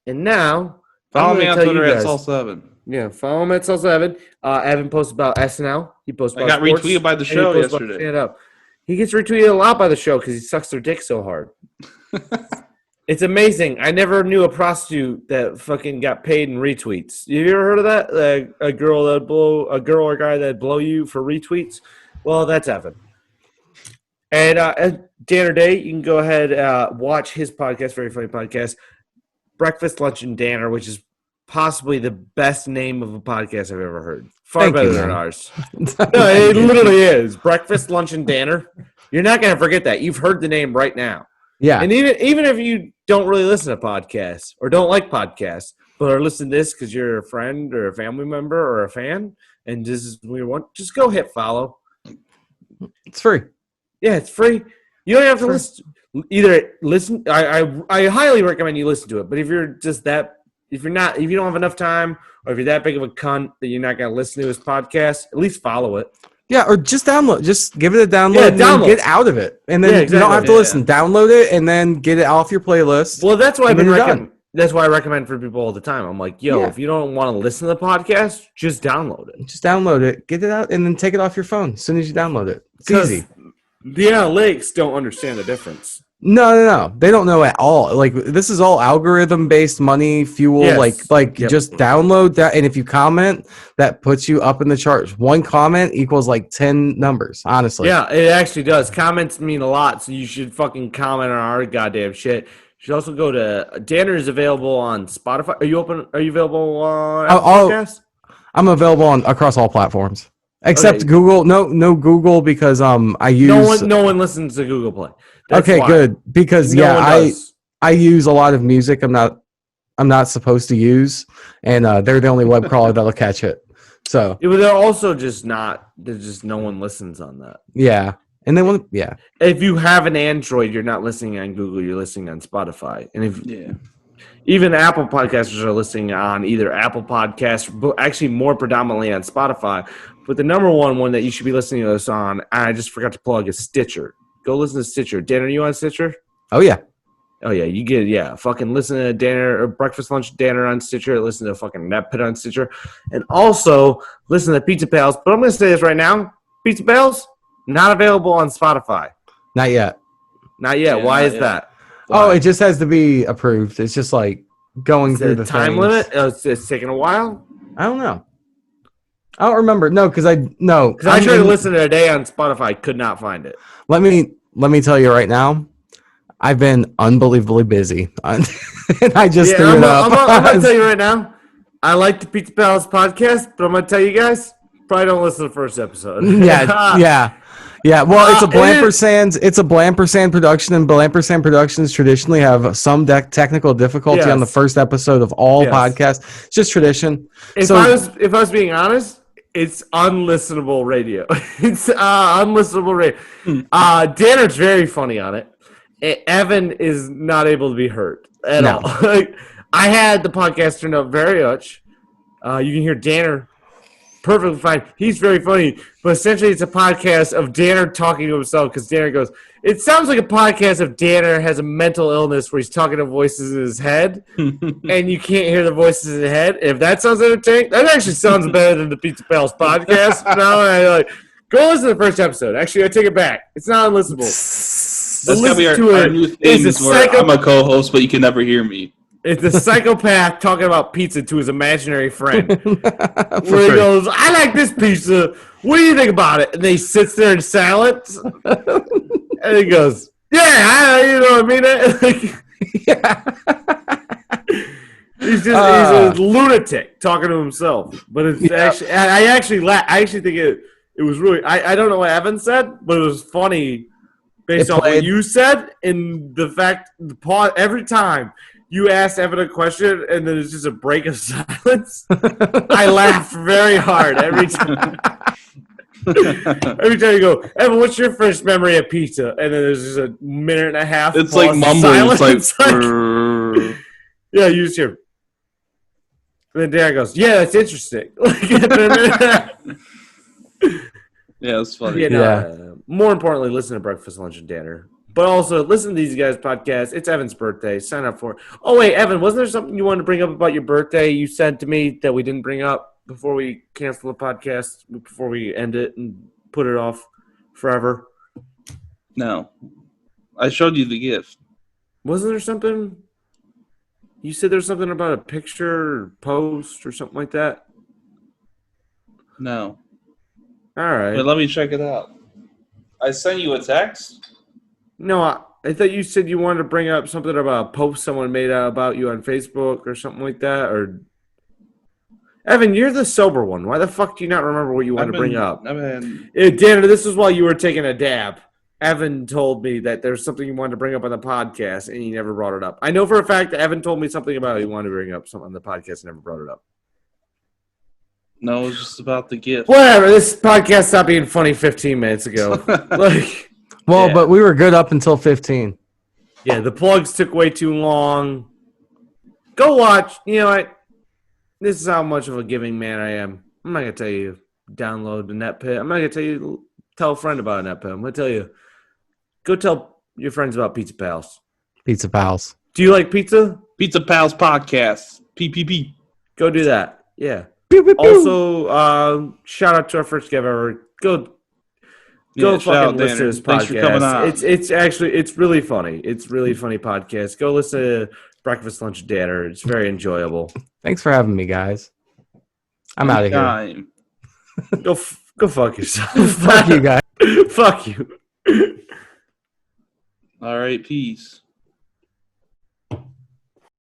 And now, Follow I'm me gonna on tell Twitter you at guys. Sol7. Yeah, follow him at Sasiela. Evan posts about SNL. He posts I about got sports, retweeted by the and he show posts about yesterday. stand-up. He gets retweeted a lot by the show because he sucks their dick so hard. It's amazing. I never knew a prostitute that fucking got paid in retweets. Have you ever heard of that? Like a girl or guy that blow you for retweets? Well, that's Evan. And Danner Day, you can go ahead watch his podcast, very funny podcast, Breakfast, Lunch, and Danner, which is possibly the best name of a podcast I've ever heard. Far Thank better you, than man. ours. No, it literally is. Breakfast, Lunch, and Danner. You're not going to forget that. You've heard the name right now. Yeah. And even if you don't really listen to podcasts or don't like podcasts, but are listening to this because you're a friend or a family member or a fan, and this is what you want, just go hit follow. It's free. Yeah, it's free. You don't have to listen. Either listen. I highly recommend you listen to it. But if you're just that, if you don't have enough time, or if you're that big of a cunt that you're not going to listen to his podcast, at least follow it. Yeah, or just download. Just give it a download Yeah, and then download. get out of it. And then Yeah, you don't have to exactly. listen. Download it and then get it off your playlist. Well, that's why And then you're done. That's why I recommend for people all the time. I'm like, yo, Yeah. if you don't want to listen to the podcast, just download it. Just download it, get it out, and then take it off your phone as soon as you download it. It's 'Cause easy. The analytics don't understand the difference. No. They don't know at all. Like, this is all algorithm-based money fuel. Yes. Like Yep. just download that, and if you comment, that puts you up in the charts. One comment equals like 10 numbers, honestly. Yeah, it actually does. Comments mean a lot, so you should fucking comment on our goddamn shit. You should also go to Danner is available on Spotify. Are you available on Apple Podcasts? I'm available across all platforms. Except Okay. Google. No Google because I use No one listens to Google Play. That's okay, why. good. Because No one does. I use a lot of music I'm not supposed to use, and they're the only web crawler that'll catch it. So Yeah, but they're also just not. There's just no one listens on that. yeah, and then If you have an Android, you're not listening on Google. You're listening on Spotify, and if even Apple podcasters are listening on either Apple Podcasts, but actually more predominantly on Spotify. But the number one that you should be listening to us on, I just forgot to plug, is Stitcher. Go listen to Stitcher. Dan, are you on Stitcher? oh yeah, Oh yeah, you get fucking listen to Danner or Breakfast Lunch Danner on Stitcher. Listen to fucking Inept Pit on Stitcher, and also listen to Pizza Pals. But I'm gonna say this right now: Pizza Pals not available on Spotify. not yet. Not yet. Yeah, Why not is yet. that? Oh, Why? it just has to be approved. It's just like going Is through there the a time things. limit? It's taking a while. I don't know. I don't remember. No, because I Because I tried to listen to it today on Spotify, could not find it. Let me tell you right now, I've been unbelievably busy, and I just threw it up. I'm gonna tell you right now. I like the Pizza Palace podcast, but I'm gonna tell you guys, probably don't listen to the first episode. Yeah. Well, it's a it Blampersand production, and Blampersand Productions traditionally have some technical difficulty on the Yes. first episode of all Yes. podcasts. It's just tradition. If I was being honest, it's unlistenable radio. It's unlistenable radio. Danner's very funny on it. Evan is not able to be heard at No. all. Like, I had the podcast turned up very much. You can hear Danner perfectly fine. He's very funny, but essentially it's a podcast of Danner talking to himself because Danner goes, it sounds like a podcast of Danner has a mental illness where he's talking to voices in his head and you can't hear the voices in his head. If that sounds entertaining, that actually sounds better than the Pizza Pals podcast. No, I like, go listen to the first episode. Actually, I take it back. It's not unlistenable. That's gonna be our new thing. Is Where I'm a co-host, but you can never hear me. It's a psychopath talking about pizza to his imaginary friend. Where he sure. goes, I like this pizza. What do you think about it? And then he sits there in silence. And he goes, yeah, you know what I mean? He's a lunatic talking to himself. But it's actually, I actually think it was really, I don't know what Evan said, but it was funny based on what you said and the fact, the pause, every time you asked Evan a question and then it's just a break of silence. I laughed very hard every time. Every time you go, Evan, what's your first memory of pizza? And then there's just a minute and a half. It's like pause, mumbling. silence. It's like, yeah, you just hear. And then Dan goes, yeah, that's interesting. yeah, it's funny. More importantly, listen to Breakfast, Lunch, and Dinner. But also, listen to these guys' podcasts. It's Evan's birthday. Sign up for it. Oh, wait, Evan, wasn't there something you wanted to bring up about your birthday you said to me that we didn't bring up before we cancel the podcast, before we end it and put it off forever? No. I showed you the gift. Wasn't there something? You said there's something about a picture or post or something like that? No. All right. Wait, let me check it out. I sent you a text? No, I thought you said you wanted to bring up something about a post someone made about you on Facebook or something like that. Or Evan, you're the sober one. Why the fuck do you not remember what you wanted to bring up? Dan, this is while you were taking a dab. Evan told me that there's something you wanted to bring up on the podcast, and he never brought it up. I know for a fact that Evan told me something about it. He wanted to bring up something on the podcast and never brought it up. No, it was just about the gift. Whatever. This podcast stopped being funny 15 minutes ago. But we were good up until 15. Yeah, the plugs took way too long. Go watch. You know what? This is how much of a giving man I am. I'm not going to tell you download the Inept Pit. I'm not going to tell you tell a friend about Inept Pit. I'm going to tell you go tell your friends about Pizza Pals. Pizza Pals. Do you like pizza? Pizza Pals Podcast. PPP. Go do that. Yeah. Pew, pew, pew. Also, shout out to our first gift ever. Go fucking listen to this podcast. Thanks for coming on. It's really funny. It's really funny podcast. Go listen to Breakfast, Lunch, Dinner. It's very enjoyable. Thanks for having me, guys. I'm out of here. Go fuck yourself. Fuck you guys. Fuck you. All right, peace.